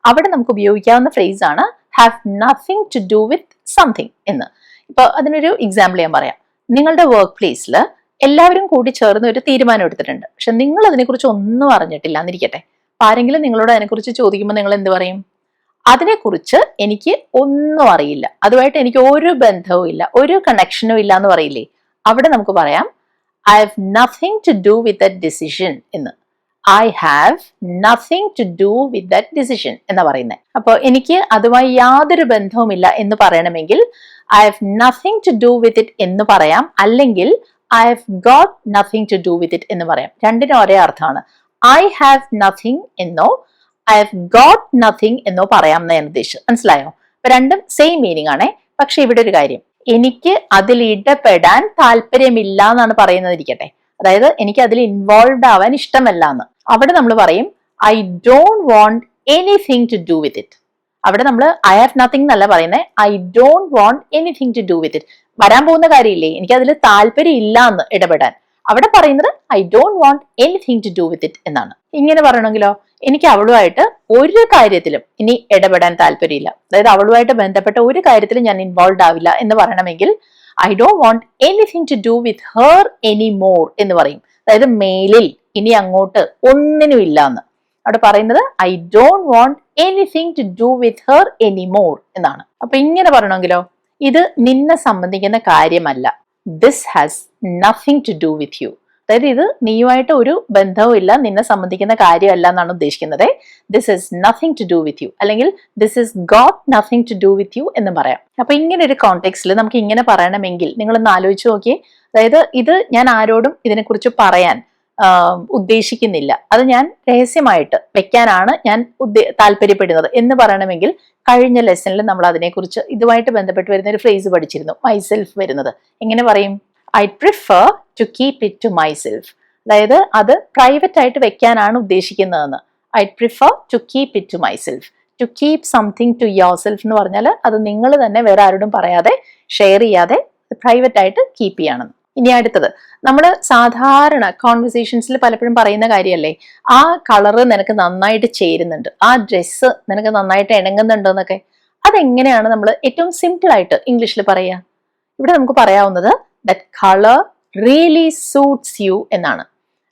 അവിടെ നമുക്ക് ഉപയോഗിക്കാവുന്ന ഫ്രേസ് ആണ് have nothing to do with something എന്ന്. ഇപ്പൊ അതിനൊരു എക്സാമ്പിൾ ഞാൻ പറയാം. നിങ്ങളുടെ വർക്ക് പ്ലേസിൽ എല്ലാവരും കൂടി ചേർന്ന് ഒരു തീരുമാനം എടുത്തിട്ടുണ്ട്, പക്ഷെ നിങ്ങൾ അതിനെക്കുറിച്ച് ഒന്നും അറിഞ്ഞിട്ടില്ല എന്നിരിക്കട്ടെ. അപ്പൊ ആരെങ്കിലും നിങ്ങളോട് അതിനെക്കുറിച്ച് ചോദിക്കുമ്പോൾ നിങ്ങൾ എന്ത് പറയും? അതിനെക്കുറിച്ച് എനിക്ക് ഒന്നും അറിയില്ല, അതുമായിട്ട് എനിക്ക് ഒരു ബന്ധവും ഇല്ല, ഒരു കണക്ഷനും ഇല്ല എന്ന് പറയില്ലേ. അവിടെ നമുക്ക് പറയാം I have nothing to do with that decision എന്ന്. I have nothing to do with that decision എന്ന് പറയുന്നത്. അപ്പോൾ എനിക്ക് അതുമായി യാതൊരു ബന്ധവുമില്ല എന്ന് പറയണമെങ്കിൽ I have nothing to do with it എന്ന് പറയാം, അല്ലെങ്കിൽ I have got nothing to do with it എന്ന് പറയാം. രണ്ടിനും ഒരേ അർത്ഥമാണ്. ഐ ഹാവ് നത്തിങ് എന്നോ ഐ ഹാവ് ഗോട്ട് നത്തിങ് എന്നോ പറയാം എന്ന് ഞാൻ ഉദ്ദേശിച്ചത്. മനസ്സിലായോ? അപ്പൊ രണ്ടും സെയിം മീനിങ് ആണേ. പക്ഷെ ഇവിടെ ഒരു കാര്യം, എനിക്ക് അതിൽ ഇടപെടാൻ താല്പര്യമില്ല എന്നാണ് പറയുന്നതിരിക്കട്ടെ. അതായത് എനിക്ക് അതിൽ ഇൻവോൾവ് ആവാൻ ഇഷ്ടമല്ല എന്ന്. അവിടെ നമ്മൾ പറയും I don't want anything to do with it. അവിടെ നമ്മൾ ഐ ഹാവ് നത്തിങ് എന്നല്ല പറയുന്നത്, I don't want anything to do with it. വരാൻ പോകുന്ന കാര്യമില്ലേ, എനിക്ക് അതിൽ താല്പര്യം ഇല്ല എന്ന് ഇടപെടാൻ. അവിടെ പറയുന്നത് I don't want anything to do with it എന്നാണ്. ഇങ്ങനെ പറയണമെങ്കിലോ, എനിക്ക് അവളുമായിട്ട് ഒരു കാര്യത്തിലും ഇനി ഇടപെടാൻ താല്പര്യമില്ല, അതായത് അവളുമായിട്ട് ബന്ധപ്പെട്ട ഒരു കാര്യത്തിലും ഞാൻ ഇൻവോൾവ് ആവില്ല എന്ന് പറയണമെങ്കിൽ I don't want anything to do with her any more എന്ന് പറയും. അതായത് മേലിൽ ഇനി അങ്ങോട്ട് ഒന്നിനും ഇല്ല എന്ന്. അവിടെ പറയുന്നത് I don't want anything to do with her any more എന്നാണ്. അപ്പൊ ഇങ്ങനെ പറയണമെങ്കിലോ, ഇത് നിന്നെ സംബന്ധിക്കുന്ന കാര്യമല്ല, this has nothing to do with you. അതായത് ഇത് നീയുമായിട്ട് ഒരു ബന്ധവും ഇല്ല, നിന്നെ സംബന്ധിക്കുന്ന കാര്യമല്ല എന്നാണ് ഉദ്ദേശിക്കുന്നത്. This is nothing to do with you, അല്ലെങ്കിൽ this is got nothing to do with you എന്ന് പറയാം. അപ്പൊ ഇങ്ങനെ ഒരു കോണ്ടെക്സ്റ്റിൽ നമുക്ക് ഇങ്ങനെ പറയണമെങ്കിൽ നിങ്ങളൊന്ന് ആലോചിച്ച് നോക്കിയേ. അതായത് ഇത് ഞാൻ ആരോടും ഇതിനെക്കുറിച്ച് പറയാൻ ഉദ്ദേശിക്കുന്നില്ല, അത് ഞാൻ രഹസ്യമായിട്ട് വെക്കാനാണ് ഞാൻ താല്പര്യപ്പെടുന്നത് എന്ന് പറയണമെങ്കിൽ കഴിഞ്ഞ ലെസണിൽ നമ്മൾ അതിനെക്കുറിച്ച് ഇതുമായിട്ട് ബന്ധപ്പെട്ട് വരുന്ന ഒരു ഫ്രേസ് പഠിച്ചിരുന്നു, മൈസെൽഫ് വരുന്നത്. എങ്ങനെ പറയും? I prefer to keep it to myself. അതായത് അത് പ്രൈവറ്റ് ആയിട്ട് വെക്കാനാണ് ഉദ്ദേശിക്കുന്നതെന്ന്. I prefer to keep it to myself. To keep something to yourself എന്ന് പറഞ്ഞാൽ അത് നിങ്ങൾ തന്നെ വേറെ ആരോടും പറയാതെ ഷെയർ ചെയ്യാതെ പ്രൈവറ്റ് ആയിട്ട് കീപ്പ് ചെയ്യണം. ഇനി അടുത്തത്, നമ്മൾ സാധാരണ കോൺവെർസേഷൻസിൽ പലപ്പോഴും പറയുന്ന കാര്യമല്ലേ, ആ കളറ് നിനക്ക് നന്നായിട്ട് ചേരുന്നുണ്ട്, ആ ഡ്രസ്സ് നിനക്ക് നന്നായിട്ട് ഇണങ്ങുന്നുണ്ട് എന്നൊക്കെ. അതെങ്ങനെയാണ് നമ്മൾ ഏറ്റവും സിമ്പിൾ ആയിട്ട് ഇംഗ്ലീഷിൽ പറയുക? ഇവിടെ നമുക്ക് പറയാവുന്നത് that colour really suits you എന്നാണ്.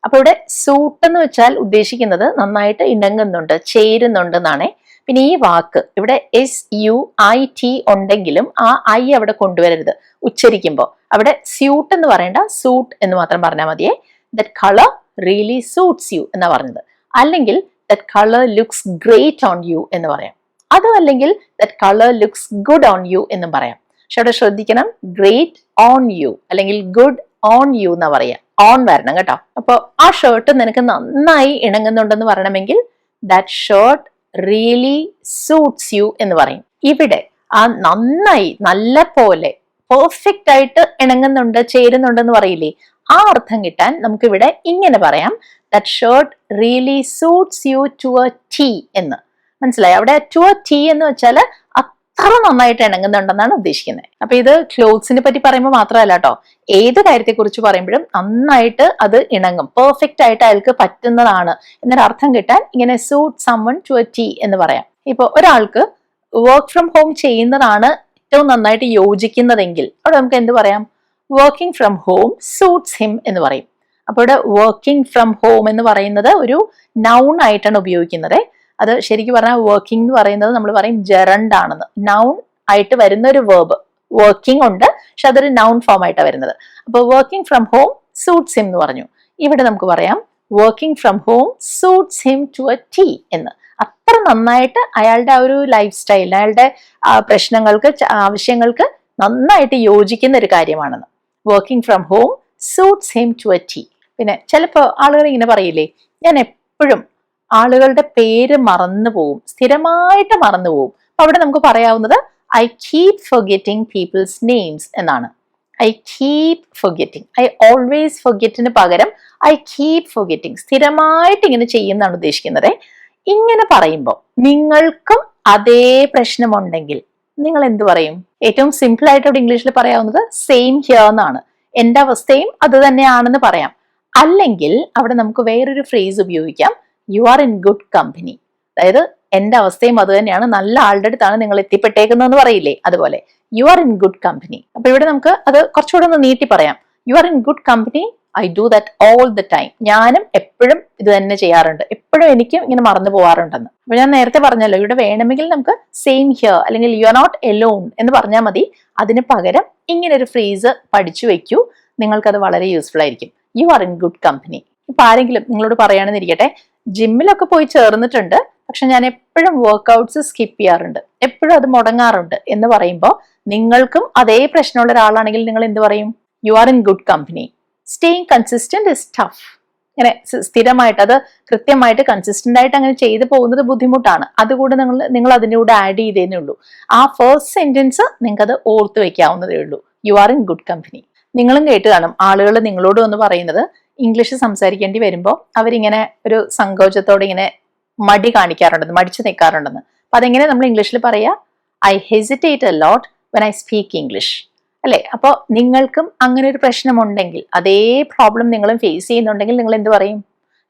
അപ്പൊ ഇവിടെ സൂട്ട് എന്ന് വെച്ചാൽ ഉദ്ദേശിക്കുന്നത് നന്നായിട്ട് ഇണങ്ങുന്നുണ്ട്, ചേരുന്നുണ്ട് എന്നാണേ. പിന്നെ ഈ വാക്ക് ഇവിടെ SUIT ഉണ്ടെങ്കിലും ആ ഐ അവിടെ കൊണ്ടുവരരുത് ഉച്ചരിക്കുമ്പോൾ. അവിടെ സ്യൂട്ട് എന്ന് പറയേണ്ട, സൂട്ട് എന്ന് മാത്രം പറഞ്ഞാൽ മതിയേ. That colour really suits you എന്നാ പറഞ്ഞത്. അല്ലെങ്കിൽ that colour looks great on you എന്ന് പറയാം. അതും അല്ലെങ്കിൽ that colour looks good on you എന്നും പറയാം. പക്ഷെ അവിടെ ശ്രദ്ധിക്കണം, ഗ്രേറ്റ് ഓൺ യു അല്ലെങ്കിൽ ഗുഡ് ഓൺ യു എന്നാ പറയാ. ഓൺ വരണം കേട്ടോ. അപ്പൊ ആ ഷർട്ട് നിനക്ക് നന്നായി ഇണങ്ങുന്നുണ്ടെന്ന് പറയണമെങ്കിൽ that shirt really suits you എന്ന് പറയും. ഇവിടെ ആ നന്നായി, നല്ല പോലെ, പെർഫെക്റ്റ് ആയിട്ട് ഇണങ്ങുന്നുണ്ട്, ചേരുന്നുണ്ടെന്ന് പറയില്ലേ, ആ അർത്ഥം കിട്ടാൻ നമുക്കിവിടെ ഇങ്ങനെ പറയാം, that shirt really suits you to a T എന്ന്. മനസ്സിലായി? അവിടെ ടു എ ടി എന്ന് വെച്ചാൽ അത്ര നന്നായിട്ട് ഇണങ്ങുന്നുണ്ടെന്നാണ് ഉദ്ദേശിക്കുന്നത്. അപ്പൊ ഇത് ക്ലോത്ത്സിനെ പറ്റി പറയുമ്പോൾ മാത്രമല്ല കേട്ടോ, ഏത് കാര്യത്തെ കുറിച്ച് പറയുമ്പോഴും നന്നായിട്ട് അത് ഇണങ്ങും, പെർഫെക്റ്റ് ആയിട്ട് അയാൾക്ക് പറ്റുന്നതാണ് എന്നൊരു അർത്ഥം കിട്ടാൻ ഇങ്ങനെ suit someone to a T എന്ന് പറയാം. ഇപ്പൊ ഒരാൾക്ക് വർക്ക് ഫ്രം ഹോം ചെയ്യുന്നതാണ് ഏറ്റവും നന്നായിട്ട് യോജിക്കുന്നതെങ്കിൽ അവിടെ നമുക്ക് എന്ത് പറയാം? Working from home suits him എന്ന് പറയും. അപ്പൊ ഇവിടെ വർക്കിംഗ് ഫ്രം ഹോം എന്ന് പറയുന്നത് ഒരു നൗൺ ആയിട്ടാണ് ഉപയോഗിക്കുന്നത്. അത് ശരിക്കും പറഞ്ഞാൽ വർക്കിംഗ് എന്ന് പറയുന്നത് നമ്മൾ പറയും ജെറണ്ട് ആണെന്ന്. നൗൺ ആയിട്ട് വരുന്ന ഒരു വേർബ്. വർക്കിംഗ് ഉണ്ട്, പക്ഷെ അതൊരു നൗൺ ഫോം ആയിട്ടാണ് വരുന്നത്. അപ്പൊ working from home suits him എന്ന് പറഞ്ഞു. ഇവിടെ നമുക്ക് പറയാം working from home suits him to a T എന്ന്. അത്ര നന്നായിട്ട് അയാളുടെ ആ ഒരു ലൈഫ് സ്റ്റൈൽ, അയാളുടെ പ്രശ്നങ്ങൾക്ക്, ആവശ്യങ്ങൾക്ക് നന്നായിട്ട് യോജിക്കുന്ന ഒരു കാര്യമാണെന്ന്. Working from home suits him to a T. പിന്നെ ചിലപ്പോൾ ആളുകൾ ഇങ്ങനെ പറയില്ലേ, ഞാൻ എപ്പോഴും ആളുകളുടെ പേര് മറന്നു പോവും, സ്ഥിരമായിട്ട് മറന്നു പോവും. അവിടെ നമുക്ക് പറയാവുന്നത് ഐ കീപ് ഫൊർഗെറ്റിംഗ് പീപ്പിൾസ് നെയിംസ് എന്നാണ്. ഐ കീപ് ഫൊർഗെറ്റിംഗ്, ഐ ഓൾവേസ് ഫൊർഗെറ്റിന് പകരം ഐ കീപ് ഫൊർഗെറ്റിംഗ്, സ്ഥിരമായിട്ട് ഇങ്ങനെ ചെയ്യുന്നതാണ് ഉദ്ദേശിക്കുന്നത്. ഇങ്ങനെ പറയുമ്പോൾ നിങ്ങൾക്കും അതേ പ്രശ്നമുണ്ടെങ്കിൽ നിങ്ങൾ എന്ത് പറയും? ഏറ്റവും സിമ്പിൾ ആയിട്ട് ഇവിടെ ഇംഗ്ലീഷിൽ പറയാവുന്നത് സെയിം ഹിയർ എന്നാണ്. എന്റെ അവസ്ഥയും അത് തന്നെയാണെന്ന് പറയാം. അല്ലെങ്കിൽ അവിടെ നമുക്ക് വേറൊരു ഫ്രേസ് ഉപയോഗിക്കാം, U are in good company. അതായത് എന്റെ അവസ്ഥയും അത് തന്നെയാണ്, നല്ല ആളുടെ അടുത്താണ് നിങ്ങൾ എത്തിപ്പെട്ടേക്കുന്നതെന്ന് പറയില്ലേ, അതുപോലെ U are in good company. അപ്പൊ ഇവിടെ നമുക്ക് അത് കുറച്ചുകൂടെ ഒന്ന് നീട്ടി പറയാം. U are in good company, I do that all the time. ഞാനും എപ്പോഴും ഇത് തന്നെ ചെയ്യാറുണ്ട്, എപ്പോഴും എനിക്കും ഇങ്ങനെ മറന്നു പോകാറുണ്ടെന്ന്. അപ്പൊ ഞാൻ നേരത്തെ പറഞ്ഞല്ലോ, ഇവിടെ വേണമെങ്കിൽ നമുക്ക് സെയിം ഹിയർ അല്ലെങ്കിൽ യു ആർ നോട്ട് എലോൺ എന്ന് പറഞ്ഞാൽ മതി. അതിന് പകരം ഇങ്ങനെ ഒരു ഫ്രേസ് പഠിച്ചു വെക്കൂ, നിങ്ങൾക്കത് വളരെ യൂസ്ഫുൾ ആയിരിക്കും. U are in good company. ഇപ്പൊ ആരെങ്കിലും നിങ്ങളോട് പറയുകയാണെന്നിരിക്കട്ടെ, ജിമ്മിലൊക്കെ പോയി ചേർന്നിട്ടുണ്ട്, പക്ഷെ ഞാൻ എപ്പോഴും വർക്ക്ഔട്ട്സ് സ്കിപ്പ് ചെയ്യാറുണ്ട്, എപ്പോഴും അത് മുടങ്ങാറുണ്ട് എന്ന് പറയുമ്പോൾ നിങ്ങൾക്കും അതേ പ്രശ്നമുള്ള ഒരാളാണെങ്കിൽ നിങ്ങൾ എന്ത് പറയും? You are in good company. Staying consistent is tough. ഇങ്ങനെ സ്ഥിരമായിട്ട് അത് കൃത്യമായിട്ട് കൺസിസ്റ്റന്റ് ആയിട്ട് അങ്ങനെ ചെയ്തു പോകുന്നത് ബുദ്ധിമുട്ടാണ്. അതുകൂടെ നിങ്ങൾ അതിൻ്റെ കൂടെ ആഡ് ചെയ്തേനേ ഉള്ളൂ. ആ ഫസ്റ്റ് സെന്റൻസ് നിങ്ങൾക്ക് അത് ഓർത്ത് വെക്കാവുന്നതേ ഉള്ളൂ, U are in good company. നിങ്ങളും കേട്ട് കാണും ആളുകൾ നിങ്ങളോട് ഒന്ന് പറയുന്നത്, ഇംഗ്ലീഷ് സംസാരിക്കേണ്ടി വരുമ്പോൾ അവരിങ്ങനെ ഒരു സങ്കോചത്തോടെ ഇങ്ങനെ മടി കാണിക്കാറുണ്ടെന്ന്, മടിച്ചു നിൽക്കാറുണ്ടെന്ന്. അപ്പൊ അതെങ്ങനെ നമ്മൾ ഇംഗ്ലീഷിൽ പറയാ? I hesitate a lot when I speak English, അല്ലെ? അപ്പോൾ നിങ്ങൾക്കും അങ്ങനെ ഒരു പ്രശ്നമുണ്ടെങ്കിൽ, അതേ പ്രോബ്ലം നിങ്ങളും ഫേസ് ചെയ്യുന്നുണ്ടെങ്കിൽ നിങ്ങൾ എന്ത് പറയും?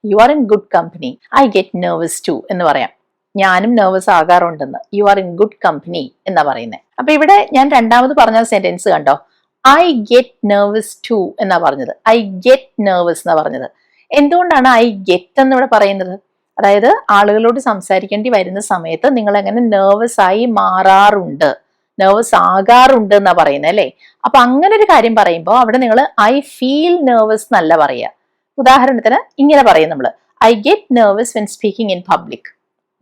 You are in good company. I get nervous too എന്ന് പറയാം. ഞാനും നെർവസ് ആകാറുണ്ടെന്ന്. You are in good company എന്നാ പറയുന്നത്. അപ്പൊ ഇവിടെ ഞാൻ രണ്ടാമത് പറഞ്ഞ സെന്റൻസ് കണ്ടോ? ഐ ഗെറ്റ് നെർവസ് ടു എന്നാ പറഞ്ഞത്. ഐ ഗെറ്റ് നെർവസ് എന്നാ പറഞ്ഞത്. എന്തുകൊണ്ടാണ് ഐ ഗെറ്റ് എന്ന് ഇവിടെ പറയുന്നത്? അതായത് ആളുകളോട് സംസാരിക്കേണ്ടി വരുന്ന സമയത്ത് നിങ്ങൾ എങ്ങനെ നെർവസ് ആയി മാറാറുണ്ട്, നെർവസ് ആകാറുണ്ട് എന്നാ പറയുന്നത്, അല്ലേ? അപ്പൊ അങ്ങനെ ഒരു കാര്യം പറയുമ്പോൾ അവിടെ നിങ്ങൾ ഐ ഫീൽ നെർവസ് എന്നല്ല പറയുക. ഉദാഹരണത്തിന് ഇങ്ങനെ പറയും നമ്മൾ, I get nervous when speaking in public.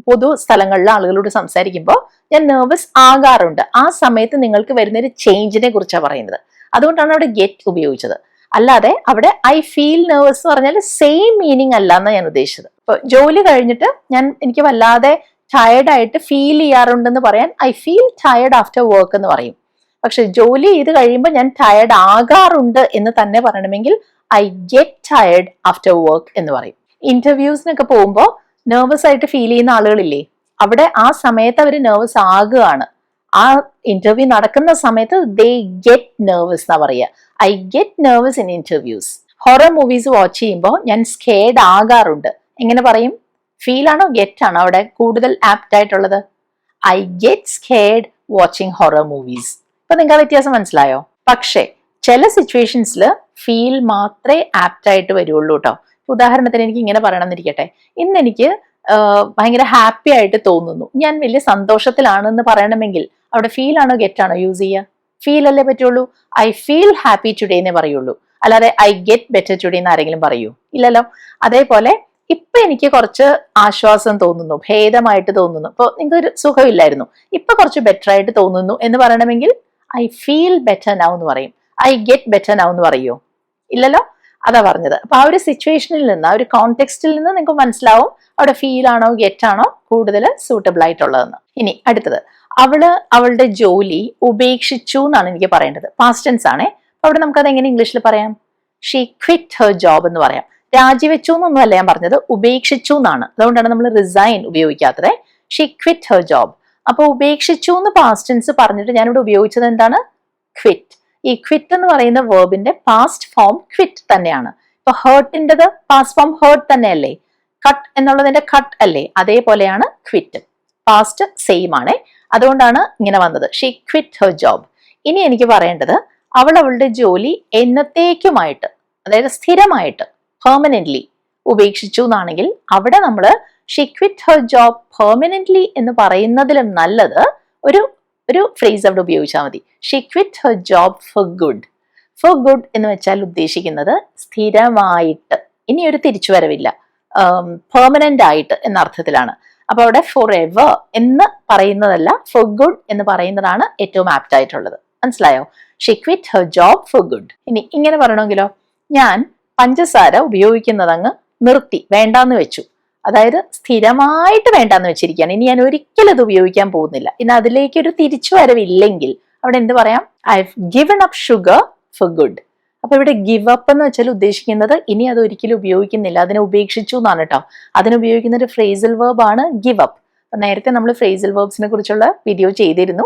പൊതു സ്ഥലങ്ങളിൽ ആളുകളോട് സംസാരിക്കുമ്പോൾ ഞാൻ നെർവസ് ആകാറുണ്ട്. ആ സമയത്ത് നിങ്ങൾക്ക് വരുന്ന ഒരു ചേഞ്ചിനെ കുറിച്ചാണ് പറയുന്നത്. അതുകൊണ്ടാണ് അവിടെ ഗെറ്റ് ഉപയോഗിച്ചത്. അല്ലാതെ അവിടെ ഐ ഫീൽ നെർവസ് എന്ന് പറഞ്ഞാൽ സെയിം മീനിങ് അല്ല എന്നാണ് ഞാൻ ഉദ്ദേശിച്ചത്. ഇപ്പൊ ജോലി കഴിഞ്ഞിട്ട് എനിക്ക് വല്ലാതെ ടയർഡായിട്ട് ഫീൽ ചെയ്യാറുണ്ടെന്ന് പറയാൻ I feel tired after work എന്ന് പറയും. പക്ഷെ ജോലി ചെയ്ത് കഴിയുമ്പോൾ ഞാൻ ടയർഡ് ആകാറുണ്ട് എന്ന് തന്നെ പറയണമെങ്കിൽ I get tired after work എന്ന് പറയും. ഇന്റർവ്യൂസിനൊക്കെ പോകുമ്പോൾ നെർവസ് ആയിട്ട് ഫീൽ ചെയ്യുന്ന ആളുകളില്ലേ, അവിടെ ആ സമയത്ത് അവർ നെർവസ് ആകുകയാണ്. ആ ഇന്റർവ്യൂ നടക്കുന്ന സമയത്ത് ദേ ഗെറ്റ് നെർവസ് എന്നാ പറയുക. I get nervous in interviews. Horror movies watch ചെയ്യുമ്പോൾ ഞാൻ സ്കേർഡ് ആകാറുണ്ട്. എങ്ങനെ പറയും? ഫീൽ ആണോ ഗെറ്റ് ആണോ അവിടെ കൂടുതൽ ആപ്റ്റ് ആയിട്ടുള്ളത്? I get scared watching horror movies. ഇപ്പൊ നിങ്ങൾക്ക് ആ വ്യത്യാസം മനസ്സിലായോ? പക്ഷേ ചില സിറ്റുവേഷൻസിൽ ഫീൽ മാത്രമേ ആപ്റ്റ് ആയിട്ട് വരുള്ളൂ കേട്ടോ. ഉദാഹരണത്തിന് എനിക്ക് ഇങ്ങനെ പറയണമെന്നിരിക്കട്ടെ, ഇന്ന് എനിക്ക് ഭയങ്കര ഹാപ്പി ആയിട്ട് തോന്നുന്നു, ഞാൻ വലിയ സന്തോഷത്തിലാണെന്ന് പറയണമെങ്കിൽ അവിടെ ഫീൽ ആണോ ഗെറ്റ് ആണോ യൂസ് ചെയ്യുക? ഫീൽ അല്ലേ പറ്റുള്ളൂ. ഐ ഫീൽ ഹാപ്പി ടുഡേ എന്നേ പറയുള്ളൂ. അല്ലാതെ ഐ ഗെറ്റ് ബെറ്റർ ടുഡേ എന്ന് ആരെങ്കിലും പറയൂ? ഇല്ലല്ലോ. അതേപോലെ ഇപ്പൊ എനിക്ക് കുറച്ച് ആശ്വാസം തോന്നുന്നു, ഭേദമായിട്ട് തോന്നുന്നു. ഇപ്പൊ നിങ്ങൾക്ക് ഒരു സുഖമില്ലായിരുന്നു, ഇപ്പൊ കുറച്ച് ബെറ്റർ ആയിട്ട് തോന്നുന്നു എന്ന് പറയണമെങ്കിൽ ഐ ഫീൽ ബെറ്റർ നൗ എന്ന് പറയും. ഐ ഗെറ്റ് ബെറ്റർ നൗ എന്ന് പറയോ? ഇല്ലല്ലോ. അതാ പറഞ്ഞത്. അപ്പൊ ആ ഒരു സിറ്റുവേഷനിൽ നിന്ന്, ആ ഒരു കോണ്ടെക്സ്റ്റിൽ നിന്ന് നിങ്ങൾക്ക് മനസ്സിലാവും അവിടെ ഫീൽ ആണോ ഗെറ്റ് ആണോ കൂടുതൽ സൂട്ടബിൾ ആയിട്ടുള്ളതെന്ന്. ഇനി അടുത്തത്, അവളുടെ ജോലി ഉപേക്ഷിച്ചു എന്നാണ് എനിക്ക് പറയേണ്ടത്. പാസ്റ്റ് ടെൻസ് ആണേ. അപ്പൊ അവിടെ നമുക്കത് എങ്ങനെ ഇംഗ്ലീഷിൽ പറയാം? ഷീ ക്വിറ്റ് ഹെർ ജോബ് എന്ന് പറയാം. രാജിവെച്ചു എന്നൊന്നും അല്ല ഞാൻ പറഞ്ഞത്, ഉപേക്ഷിച്ചു എന്നാണ്. അതുകൊണ്ടാണ് നമ്മൾ റിസൈൻ ഉപയോഗിക്കാത്തത്. She quit her job. അപ്പൊ ഉപേക്ഷിച്ചു എന്ന് പാസ്റ്റ് ടെൻസ് പറഞ്ഞിട്ട് ഞാനിവിടെ ഉപയോഗിച്ചത് എന്താണ്? ക്വിറ്റ്. ഈ ക്വിറ്റ് എന്ന് പറയുന്ന വേർബിന്റെ പാസ്റ്റ് ഫോം ക്വിറ്റ് തന്നെയാണ്. ഇപ്പൊ ഹേർട്ടിൻ്റെത് പാസ്റ്റ് ഫോം ഹേർട്ട് തന്നെയല്ലേ? കട്ട് എന്നുള്ളതിന്റെ കട്ട് അല്ലേ? അതേപോലെയാണ് ക്വിറ്റ്. പാസ്റ്റ് സെയിം ആണ്. അതുകൊണ്ടാണ് ഇങ്ങനെ വന്നത്. She quit her job. ഇനി എനിക്ക് പറയേണ്ടത്, അവളുടെ ജോലി എന്നത്തേക്കുമായിട്ട്, അതായത് സ്ഥിരമായിട്ട്, പെർമനന്റ്ലി ഉപേക്ഷിച്ചു എന്നാണെങ്കിൽ അവിടെ നമ്മൾ she quit her job permanently എന്ന് പറയുന്നതിലും നല്ലത് ഒരു ഫ്രേസ് അവിടെ ഉപയോഗിച്ചാൽ മതി. She quit her job four good. Four good എന്ന് വെച്ചാൽ ഉദ്ദേശിക്കുന്നത് സ്ഥിരമായിട്ട്, ഇനി ഒരു തിരിച്ചുവരവില്ല, പെർമനന്റ് ആയിട്ട് എന്ന അർത്ഥത്തിലാണ്. അപ്പൊ അവിടെ ഫോർ എവർ എന്ന് പറയുന്നതല്ല, ഫോർ ഗുഡ് എന്ന് പറയുന്നതാണ് ഏറ്റവും ആപ്റ്റ് ആയിട്ടുള്ളത്. മനസ്സിലായോ? She quit her job four good. ഇനി ഇങ്ങനെ പറയണമെങ്കിലോ, ഞാൻ പഞ്ചസാര ഉപയോഗിക്കുന്നത് അങ്ങ് നിർത്തി, വേണ്ടാന്ന് വെച്ചു. അതായത് സ്ഥിരമായിട്ട് വേണ്ടാന്ന് വെച്ചിരിക്കുകയാണ്, ഇനി ഞാൻ ഒരിക്കലും അത് ഉപയോഗിക്കാൻ പോകുന്നില്ല. ഇനി അതിലേക്ക് ഒരു തിരിച്ചു വരവില്ലെങ്കിൽ അവിടെ എന്ത് പറയാം? I have given up sugar four good. അപ്പൊ ഇവിടെ ഗിവ് അപ്പ് എന്ന് വെച്ചാൽ ഉദ്ദേശിക്കുന്നത് ഇനി അത് ഒരിക്കലും ഉപയോഗിക്കുന്നില്ല, അതിനെ ഉപേക്ഷിച്ചു എന്നാണ് കേട്ടോ. അതിനുപയോഗിക്കുന്ന ഒരു ഫ്രേസൽ വേർബ് ആണ് ഗിവ് അപ്പ്. നേരത്തെ നമ്മൾ ഫ്രേസൽ വേർബ്സിനെ കുറിച്ചുള്ള വീഡിയോ ചെയ്തിരുന്നു,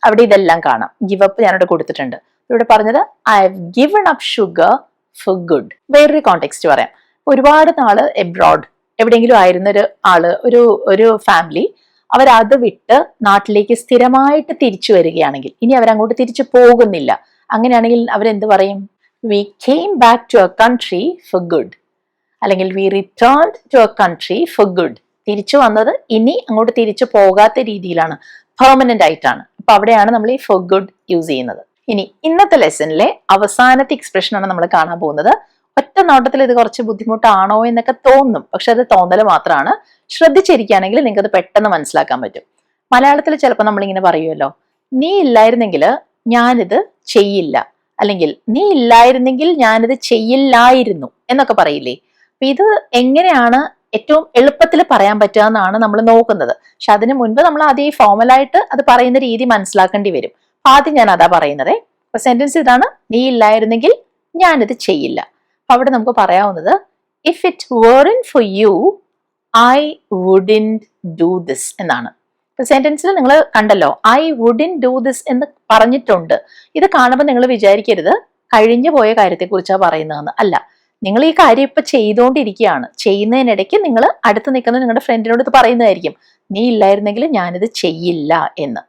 അവിടെ ഇതെല്ലാം കാണാം. ഗിവ് അപ്പ് ഞാനിവിടെ കൊടുത്തിട്ടുണ്ട്. ഇവിടെ പറഞ്ഞത് I have given up sugar four good. വേറൊരു കോണ്ടെക്സ്റ്റ് പറയാം. ഒരുപാട് നാള് എബ്രോഡ് എവിടെയെങ്കിലും ആയിരുന്ന ഒരു ഫാമിലി, അവരത് വിട്ട് നാട്ടിലേക്ക് സ്ഥിരമായിട്ട് തിരിച്ചു വരികയാണെങ്കിൽ, ഇനി അവരങ്ങോട്ട് തിരിച്ചു പോകുന്നില്ല, അങ്ങനെയാണെങ്കിൽ അവരെന്ത് പറയും? We came back to our country for good, അല്ലെങ്കിൽ we return to our country for good. തിരിച്ചു വന്നത് ഇനി അങ്ങോട്ട് തിരിച്ചു പോകാത്ത രീതിയിലാണ്, പെർമനന്റ് ആയിട്ടാണ്. അപ്പൊ അവിടെയാണ് നമ്മൾ ഈ ഫോർ ഗുഡ് യൂസ് ചെയ്യുന്നത്. ഇനി ഇന്നത്തെ ലെസണിലെ അവസാനത്തെ എക്സ്പ്രഷനാണ് നമ്മൾ കാണാൻ പോകുന്നത്. ഒറ്റ നോട്ടത്തിൽ ഇത് കുറച്ച് ബുദ്ധിമുട്ടാണോ എന്നൊക്കെ തോന്നും, പക്ഷെ അത് തോന്നൽ മാത്രമാണ്. ശ്രദ്ധിച്ചിരിക്കുകയാണെങ്കിൽ നിങ്ങൾക്ക് അത് പെട്ടെന്ന് മനസ്സിലാക്കാൻ പറ്റും. മലയാളത്തിൽ ചിലപ്പോൾ നമ്മളിങ്ങനെ പറയുമല്ലോ, നീ ഇല്ലായിരുന്നെങ്കിൽ ഞാനിത് ചെയ്യില്ല, അല്ലെങ്കിൽ നീ ഇല്ലായിരുന്നെങ്കിൽ ഞാനിത് ചെയ്യില്ലായിരുന്നു എന്നൊക്കെ പറയില്ലേ. അപ്പൊ ഇത് എങ്ങനെയാണ് ഏറ്റവും എളുപ്പത്തിൽ പറയാൻ പറ്റുക എന്നാണ് നമ്മൾ നോക്കുന്നത്. പക്ഷെ അതിനു മുൻപ് നമ്മൾ ആദ്യം ഫോർമലായിട്ട് അത് പറയുന്ന രീതി മനസ്സിലാക്കേണ്ടി വരും. ആദ്യം ഞാൻ അതാ പറയുന്നത്. അപ്പൊ സെന്റൻസ് ഇതാണ്, നീ ഇല്ലായിരുന്നെങ്കിൽ ഞാനിത് ചെയ്യില്ല. അപ്പൊ അവിടെ നമുക്ക് പറയാവുന്നത്, if it weren't for you I wouldn't do this എന്നാണ്. ഇപ്പൊ സെന്റൻസിൽ നിങ്ങൾ കണ്ടല്ലോ, ഐ വുഡിന്റ് ഡു ദിസ് എന്ന് പറഞ്ഞിട്ടുണ്ട്. ഇത് കാണുമ്പോൾ നിങ്ങൾ വിചാരിക്കരുത് കഴിഞ്ഞു പോയ കാര്യത്തെക്കുറിച്ചാണ് പറയുന്നതെന്ന്. അല്ല, നിങ്ങൾ ഈ കാര്യം ഇപ്പൊ ചെയ്തുകൊണ്ടിരിക്കുകയാണ്. ചെയ്യുന്നതിനിടയ്ക്ക് നിങ്ങൾ അടുത്ത് നിൽക്കുന്ന നിങ്ങളുടെ ഫ്രണ്ടിനോട് ഇത് പറയുന്നതായിരിക്കും, നീ ഇല്ലായിരുന്നെങ്കിൽ ഞാനിത് ചെയ്യില്ല എന്ന്.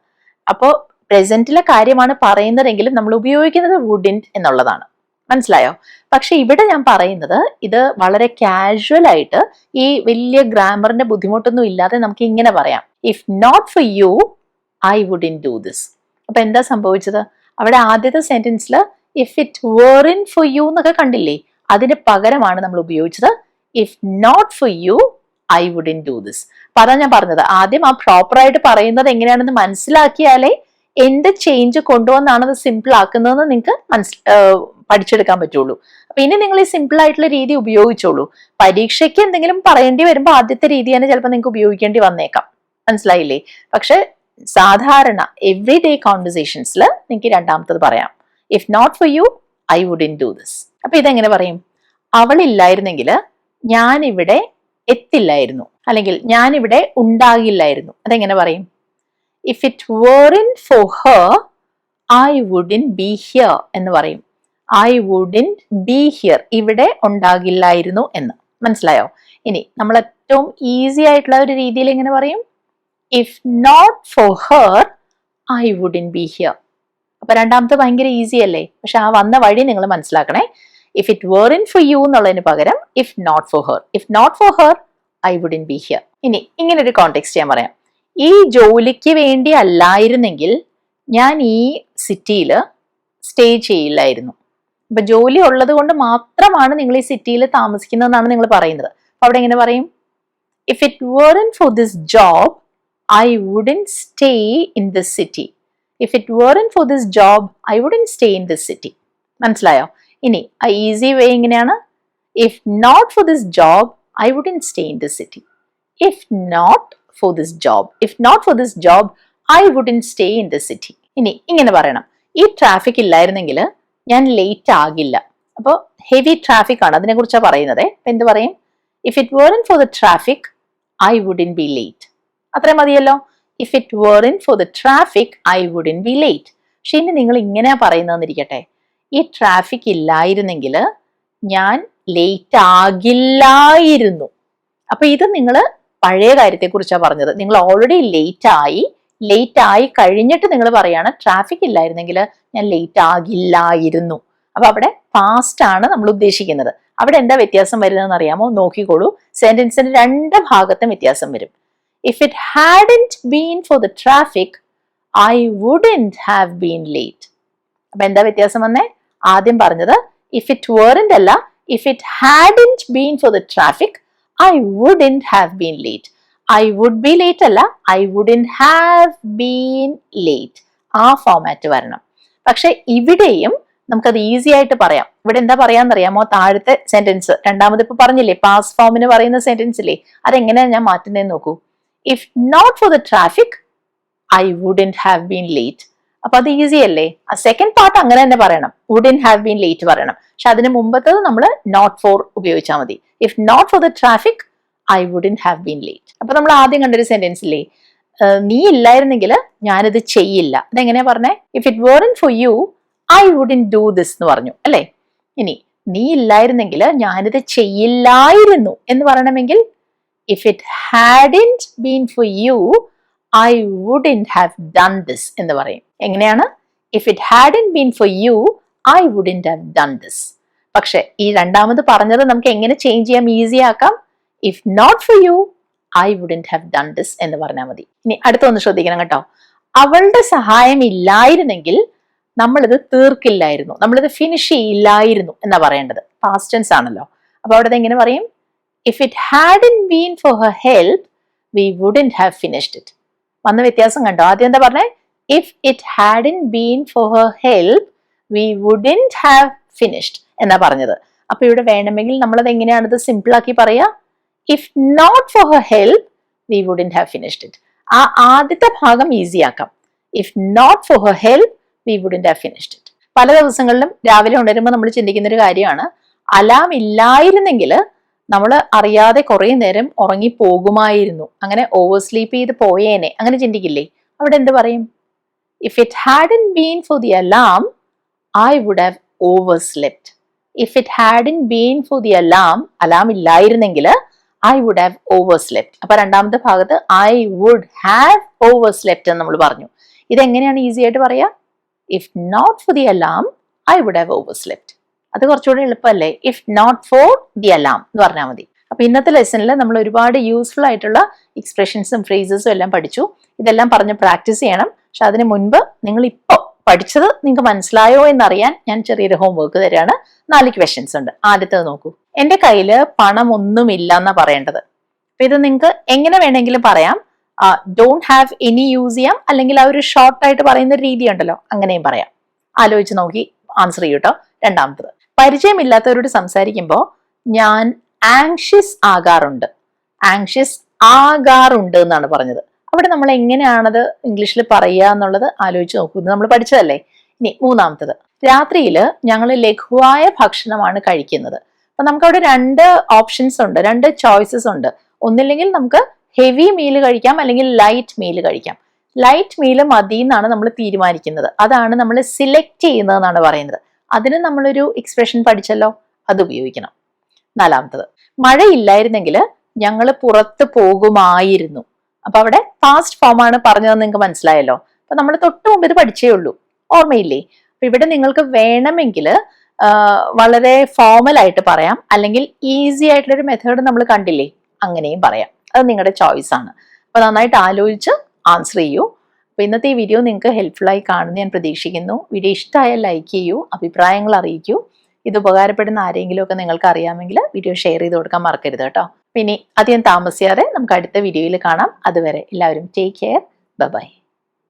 അപ്പോൾ പ്രസന്റിലെ കാര്യമാണ് പറയുന്നതെങ്കിലും നമ്മൾ ഉപയോഗിക്കുന്നത് വുഡിന്റ് എന്നുള്ളതാണ്. മനസ്സിലായോ? പക്ഷെ ഇവിടെ ഞാൻ പറയുന്നത് ഇത് വളരെ കാഷ്വൽ ആയിട്ട്, ഈ വലിയ ഗ്രാമറിന്റെ ബുദ്ധിമുട്ടൊന്നും ഇല്ലാതെ നമുക്ക് ഇങ്ങനെ പറയാം, if not for you I wouldn't do this. അപ്പൊ എന്താ സംഭവിച്ചത്? അവിടെ ആദ്യത്തെ സെന്റൻസിൽ if it weren't for you എന്നൊക്കെ കണ്ടില്ലേ, അതിന് പകരമാണ് നമ്മൾ ഉപയോഗിച്ചത് if not for you I wouldn't do this. അപ്പൊ അതാ ഞാൻ പറഞ്ഞത്, ആദ്യം ആ പ്രോപ്പർ ആയിട്ട് പറയുന്നത് എങ്ങനെയാണെന്ന് മനസ്സിലാക്കിയാലേ എന്ത് ചേഞ്ച് കൊണ്ടുവന്നാണ് അത് സിമ്പിൾ ആക്കുന്നതെന്ന് നിങ്ങൾക്ക് പഠിച്ചെടുക്കാൻ പറ്റുള്ളൂ. അപ്പൊ ഇനി നിങ്ങൾ ഈ സിമ്പിൾ ആയിട്ടുള്ള രീതി ഉപയോഗിച്ചോളൂ. പരീക്ഷയ്ക്ക് എന്തെങ്കിലും പറയേണ്ടി വരുമ്പോൾ ആദ്യത്തെ രീതി തന്നെ ചിലപ്പോൾ നിങ്ങൾക്ക് ഉപയോഗിക്കേണ്ടി വന്നേക്കാം. മനസ്സിലായില്ലേ? പക്ഷെ സാധാരണ എവറി ഡേ കോൺവെർസേഷൻസിൽ നിങ്ങൾക്ക് രണ്ടാമത്തത് പറയാം, if not for you I wouldn't do this. അപ്പൊ ഇതെങ്ങനെ പറയും? അവളില്ലായിരുന്നെങ്കിൽ ഞാൻ ഇവിടെ എത്തില്ലായിരുന്നു, അല്ലെങ്കിൽ ഞാൻ ഇവിടെ ഉണ്ടാകില്ലായിരുന്നു. അതെങ്ങനെ പറയും? If it weren't for her, I wouldn't be here എന്ന് പറയും. I wouldn't be here, ഇവിടെ ഉണ്ടാകില്ലായിരുന്നു എന്ന്. മനസ്സിലായോ? ഇനി നമ്മൾ ഏറ്റവും ഈസി ആയിട്ടുള്ള ഒരു രീതിയിൽ എങ്ങനെ പറയും? If not for her, I wouldn't be here. അപ്പൊ രണ്ടാമത്തെ ഭയങ്കര ഈസി അല്ലേ? പക്ഷെ ആ വന്ന വഴി നിങ്ങൾ മനസ്സിലാക്കണേ. If it weren't for you എന്നുള്ളതിന് പകരം if not for her. If not for her, I wouldn't be here. ഇനി ഇങ്ങനെ ഒരു കോണ്ടെക്സ്റ്റ് ഞാൻ പറയാം. ഈ ജോലിക്ക് വേണ്ടി അല്ലായിരുന്നെങ്കിൽ ഞാൻ ഈ സിറ്റിയിൽ സ്റ്റേ ചെയ്യില്ലായിരുന്നു. അപ്പൊ ജോലി ഉള്ളത് കൊണ്ട് മാത്രമാണ് നിങ്ങൾ ഈ സിറ്റിയിൽ താമസിക്കുന്നതെന്നാണ് നിങ്ങൾ പറയുന്നത്. അപ്പൊ അവിടെ എങ്ങനെ പറയും? If it weren't for this job, I wouldn't stay in this city. If it weren't for this job, I wouldn't stay in this city. മനസ്സിലായോ? ഇനി ആ ഈസി വേ എങ്ങനെയാണ്? If not for this job, I wouldn't stay in this city. If not for this job, if not for this job, I wouldn't stay in this city. ഇനി ഇങ്ങനെ പറയണം. ഈ traffic ഇല്ലായിരുന്നെങ്കിൽ ഞാൻ ലേറ്റ് ആകില്ല. അപ്പോൾ heavy traffic ആണ്, അതിനെ കുറിച്ചാണ് പറയുന്നത്. അപ്പൊ എന്ത് പറയും? If it weren't for the traffic, I wouldn't be late. അത്രയും മതിയല്ലോ. If it weren't for the traffic, I wouldn't be late. പക്ഷെ ഇനി നിങ്ങൾ ഇങ്ങനെയാ പറയുന്നതെന്നിരിക്കട്ടെ, ഈ ട്രാഫിക് ഇല്ലായിരുന്നെങ്കിൽ ഞാൻ ലേറ്റ് ആകില്ലായിരുന്നു. അപ്പൊ ഇത് നിങ്ങൾ പഴയ കാര്യത്തെ കുറിച്ചാണ് പറഞ്ഞത്. നിങ്ങൾ ഓൾറെഡി ലേറ്റ് ആയി കഴിഞ്ഞിട്ട് നിങ്ങൾ പറയാണ് ട്രാഫിക് ഇല്ലായിരുന്നെങ്കിൽ ഞാൻ ലേറ്റ് ആകില്ലായിരുന്നു. അപ്പൊ അവിടെ പാസ്റ്റ് ആണ് നമ്മൾ ഉദ്ദേശിക്കുന്നത്. അവിടെ എന്താ വ്യത്യാസം വരുന്നതെന്ന് അറിയാമോ? നോക്കിക്കോളൂ. സെന്റൻസിന്റെ രണ്ട് ഭാഗത്തും വ്യത്യാസം വരും. If it hadn't been for the traffic, I wouldn't have been late. അപ്പൊ എന്താ വ്യത്യാസം വന്നേ? ആദ്യം പറഞ്ഞത് ഇഫ് ഇറ്റ് weren't അല്ല, if it hadn't been for the traffic, I wouldn't have been late. I would be late അല്ല, I wouldn't have been late. ആ format വരണം. പക്ഷെ ഇവിടെയും നമുക്കത് ഈസി ആയിട്ട് പറയാം. ഇവിടെ എന്താ പറയാന്നറിയാമോ? താഴത്തെ സെന്റൻസ് രണ്ടാമത് ഇപ്പൊ പറഞ്ഞില്ലേ, പാസ്റ്റ് ഫോമിന് പറയുന്ന സെന്റൻസ് ഇല്ലേ, അതെങ്ങനെയാണ് ഞാൻ മാറ്റുന്നതെന്ന് നോക്കൂ. If not for the traffic, I wouldn't have been late. അപ്പൊ അത് ഈസി അല്ലേ? ആ സെക്കൻഡ് പാർട്ട് അങ്ങനെ തന്നെ പറയണം, wouldn't have been late പറയണം. പക്ഷെ അതിന് മുമ്പത്തത് നമ്മൾ നോട്ട് ഫോർ ഉപയോഗിച്ചാൽ മതി. If not for the traffic, I wouldn't have been late. അപ്പൊ നമ്മൾ ആദ്യം കണ്ടൊരു സെന്റൻസ് ഇല്ലേ, നീ ഇല്ലായിരുന്നെങ്കിൽ ഞാനിത് ചെയ്യില്ല. അതെങ്ങനെയാ പറഞ്ഞേ? If it weren't for you, I wouldn't do this എന്ന് പറഞ്ഞു അല്ലേ? ഇനി നീ ഇല്ലായിരുന്നെങ്കിൽ ഞാനിത് ചെയ്യില്ലായിരുന്നു എന്ന് പറയണമെങ്കിൽ if it hadn't been for you, I wouldn't have done this എന്ന് പറയും. എങ്ങനെയാണ്? If it hadn't been for you, I wouldn't have done this. പക്ഷെ ഈ രണ്ടാമത് പറഞ്ഞത് നമുക്ക് എങ്ങനെ ചേഞ്ച് ചെയ്യാം, ഈസി ആക്കാം. If not for you, I wouldn't have done this എന്ന് പറഞ്ഞാൽ മതി. ഇനി അടുത്തൊന്ന് ശ്രദ്ധിക്കണം കേട്ടോ. അവളുടെ സഹായം ഇല്ലായിരുന്നെങ്കിൽ നമ്മളിത് തീർക്കില്ലായിരുന്നു, നമ്മളിത് ഫിനിഷ് ചെയ്യില്ലായിരുന്നു എന്നാ പറയേണ്ടത്. പാസ്റ്റ് ടെൻസ് ആണല്ലോ. അപ്പൊ അവിടെ എങ്ങനെ പറയും? If it hadn't been for her help, we wouldn't have finished it. വന്ന വ്യത്യാസം കണ്ടോ? ആദ്യം എന്താ പറഞ്ഞേ? If it hadn't been for her help, we wouldn't have finished എന്നാ പറഞ്ഞത്. അപ്പൊ ഇവിടെ വേണമെങ്കിൽ നമ്മളത് എങ്ങനെയാണിത് സിമ്പിൾ ആക്കി പറയാ? If not for her help, we wouldn't have finished it. ആ ആദ്യത്തെ ഭാഗം ഈസി ആക്കാം. If not for her help, we wouldn't have finished it. പല ദിവസങ്ങളിലും രാവിലെ ഉണരുമ്പോൾ നമ്മൾ ചിന്തിക്കുന്ന ഒരു കാര്യമാണ്, അലാം ഇല്ലായിരുന്നെങ്കിൽ നമ്മൾ അറിയാതെ കുറെ നേരം ഉറങ്ങി പോകുമായിരുന്നു, അങ്ങനെ ഓവർ സ്ലീപ്പ് ചെയ്ത് പോയേനെ, അങ്ങനെ ചിന്തിക്കില്ലേ? അവിടെ എന്ത് പറയും? If it hadn't been for the alarm, I would have overslept. If it hadn't been for the alarm, alarm ഇല്ലായിരുന്നെങ്കിൽ I would have overslept. അപ്പൊ രണ്ടാമത്തെ ഭാഗത്ത് I would have overslept എന്ന് നമ്മൾ പറഞ്ഞു. ഇതെങ്ങനെയാണ് ഈസി ആയിട്ട് പറയാ? If not for the alarm, I would have overslept. അത് കുറച്ചുകൂടി എളുപ്പമല്ലേ? If not for the alarm എന്ന് പറഞ്ഞാൽ മതി. അപ്പൊ ഇന്നത്തെ ലെസണിൽ നമ്മൾ ഒരുപാട് യൂസ്ഫുൾ ആയിട്ടുള്ള എക്സ്പ്രഷൻസും ഫ്രേസസും എല്ലാം പഠിച്ചു. ഇതെല്ലാം പറഞ്ഞ് പ്രാക്ടീസ് ചെയ്യണം. പക്ഷെ അതിന് മുൻപ് നിങ്ങൾ ഇപ്പൊ പഠിച്ചത് നിങ്ങൾക്ക് മനസ്സിലായോ എന്നറിയാൻ ഞാൻ ചെറിയൊരു ഹോംവർക്ക് തരാണ്. 4 ക്വസ്റ്റ്യൻസ് ഉണ്ട്. ആദ്യത്തേത് നോക്കൂ. എന്റെ കയ്യില് പണം ഒന്നുമില്ല എന്നാ പറയേണ്ടത്. അപ്പൊ ഇത് നിങ്ങൾക്ക് എങ്ങനെ വേണമെങ്കിലും പറയാം. ഡോണ്ട് ഹാവ് എനി യൂസ് ചെയ്യാം, അല്ലെങ്കിൽ ആ ഒരു ഷോർട്ട് ആയിട്ട് പറയുന്ന ഒരു രീതി ഉണ്ടല്ലോ, അങ്ങനെയും പറയാം. ആലോചിച്ച് നോക്കി ആൻസർ ചെയ്യൂട്ടോ. രണ്ടാമത്തത്, പരിചയമില്ലാത്തവരോട് സംസാരിക്കുമ്പോൾ ഞാൻ ആങ്ഷ്യസ് ആകാറുണ്ട്. ആങ്ഷ്യസ് ആകാറുണ്ട് എന്നാണ് പറഞ്ഞത്. അവിടെ നമ്മൾ എങ്ങനെയാണത് ഇംഗ്ലീഷിൽ പറയുക എന്നുള്ളത് ആലോചിച്ച് നോക്കൂ. നമ്മൾ പഠിച്ചതല്ലേ. ഇനി മൂന്നാമത്തത്, രാത്രിയിൽ ഞങ്ങൾ ലഘുവായ ഭക്ഷണമാണ് കഴിക്കുന്നത്. അപ്പൊ നമുക്ക് അവിടെ രണ്ട് ഓപ്ഷൻസ് ഉണ്ട്, രണ്ട് ചോയ്സസ് ഉണ്ട്. ഒന്നില്ലെങ്കിൽ നമുക്ക് ഹെവി മീല് കഴിക്കാം, അല്ലെങ്കിൽ ലൈറ്റ് മീല് കഴിക്കാം. ലൈറ്റ് മീല് മതി എന്നാണ് നമ്മൾ തീരുമാനിക്കുന്നത്, അതാണ് നമ്മൾ സിലക്ട് ചെയ്യുന്നതെന്നാണ് പറയുന്നത്. അതിന് നമ്മളൊരു എക്സ്പ്രഷൻ പഠിച്ചല്ലോ, അത് ഉപയോഗിക്കണം. നാലാമത്തത്, മഴയില്ലായിരുന്നെങ്കിൽ ഞങ്ങൾ പുറത്ത് പോകുമായിരുന്നു. അപ്പൊ അവിടെ പാസ്റ്റ് ഫോം ആണ് പറഞ്ഞതെന്ന് നിങ്ങൾക്ക് മനസ്സിലായല്ലോ. അപ്പൊ നമ്മൾ തൊട്ട് മുമ്പ് ഇത് പഠിച്ചേ ഉള്ളൂ, ഓർമ്മയില്ലേ? അപ്പൊ ഇവിടെ നിങ്ങൾക്ക് വേണമെങ്കിൽ വളരെ ഫോമൽ ആയിട്ട് പറയാം, അല്ലെങ്കിൽ ഈസി ആയിട്ടുള്ള ഒരു മെത്തേഡ് നമ്മൾ കണ്ടില്ലേ, അങ്ങനെയും പറയാം. അത് നിങ്ങളുടെ ചോയ്സ് ആണ്. അപ്പൊ നന്നായിട്ട് ആലോചിച്ച് ആൻസർ ചെയ്യൂ. അപ്പൊ ഇന്നത്തെ ഈ വീഡിയോ നിങ്ങൾക്ക് ഹെൽപ്ഫുൾ ആയി കാണുമെന്ന് ഞാൻ പ്രതീക്ഷിക്കുന്നു. വീഡിയോ ഇഷ്ടമായാൽ ലൈക്ക് ചെയ്യൂ, അഭിപ്രായങ്ങൾ അറിയിക്കൂ. ഇത് ഉപകാരപ്പെടുന്ന ആരെങ്കിലും ഒക്കെ നിങ്ങൾക്ക് അറിയാമെങ്കിൽ വീഡിയോ ഷെയർ ചെയ്ത് കൊടുക്കാൻ മറക്കരുത് കേട്ടോ. പിന്നെ അധികം താമസിയാതെ നമുക്ക് അടുത്ത വീഡിയോയിൽ കാണാം. അതുവരെ എല്ലാവരും ടേക്ക് കെയർ, ബൈ.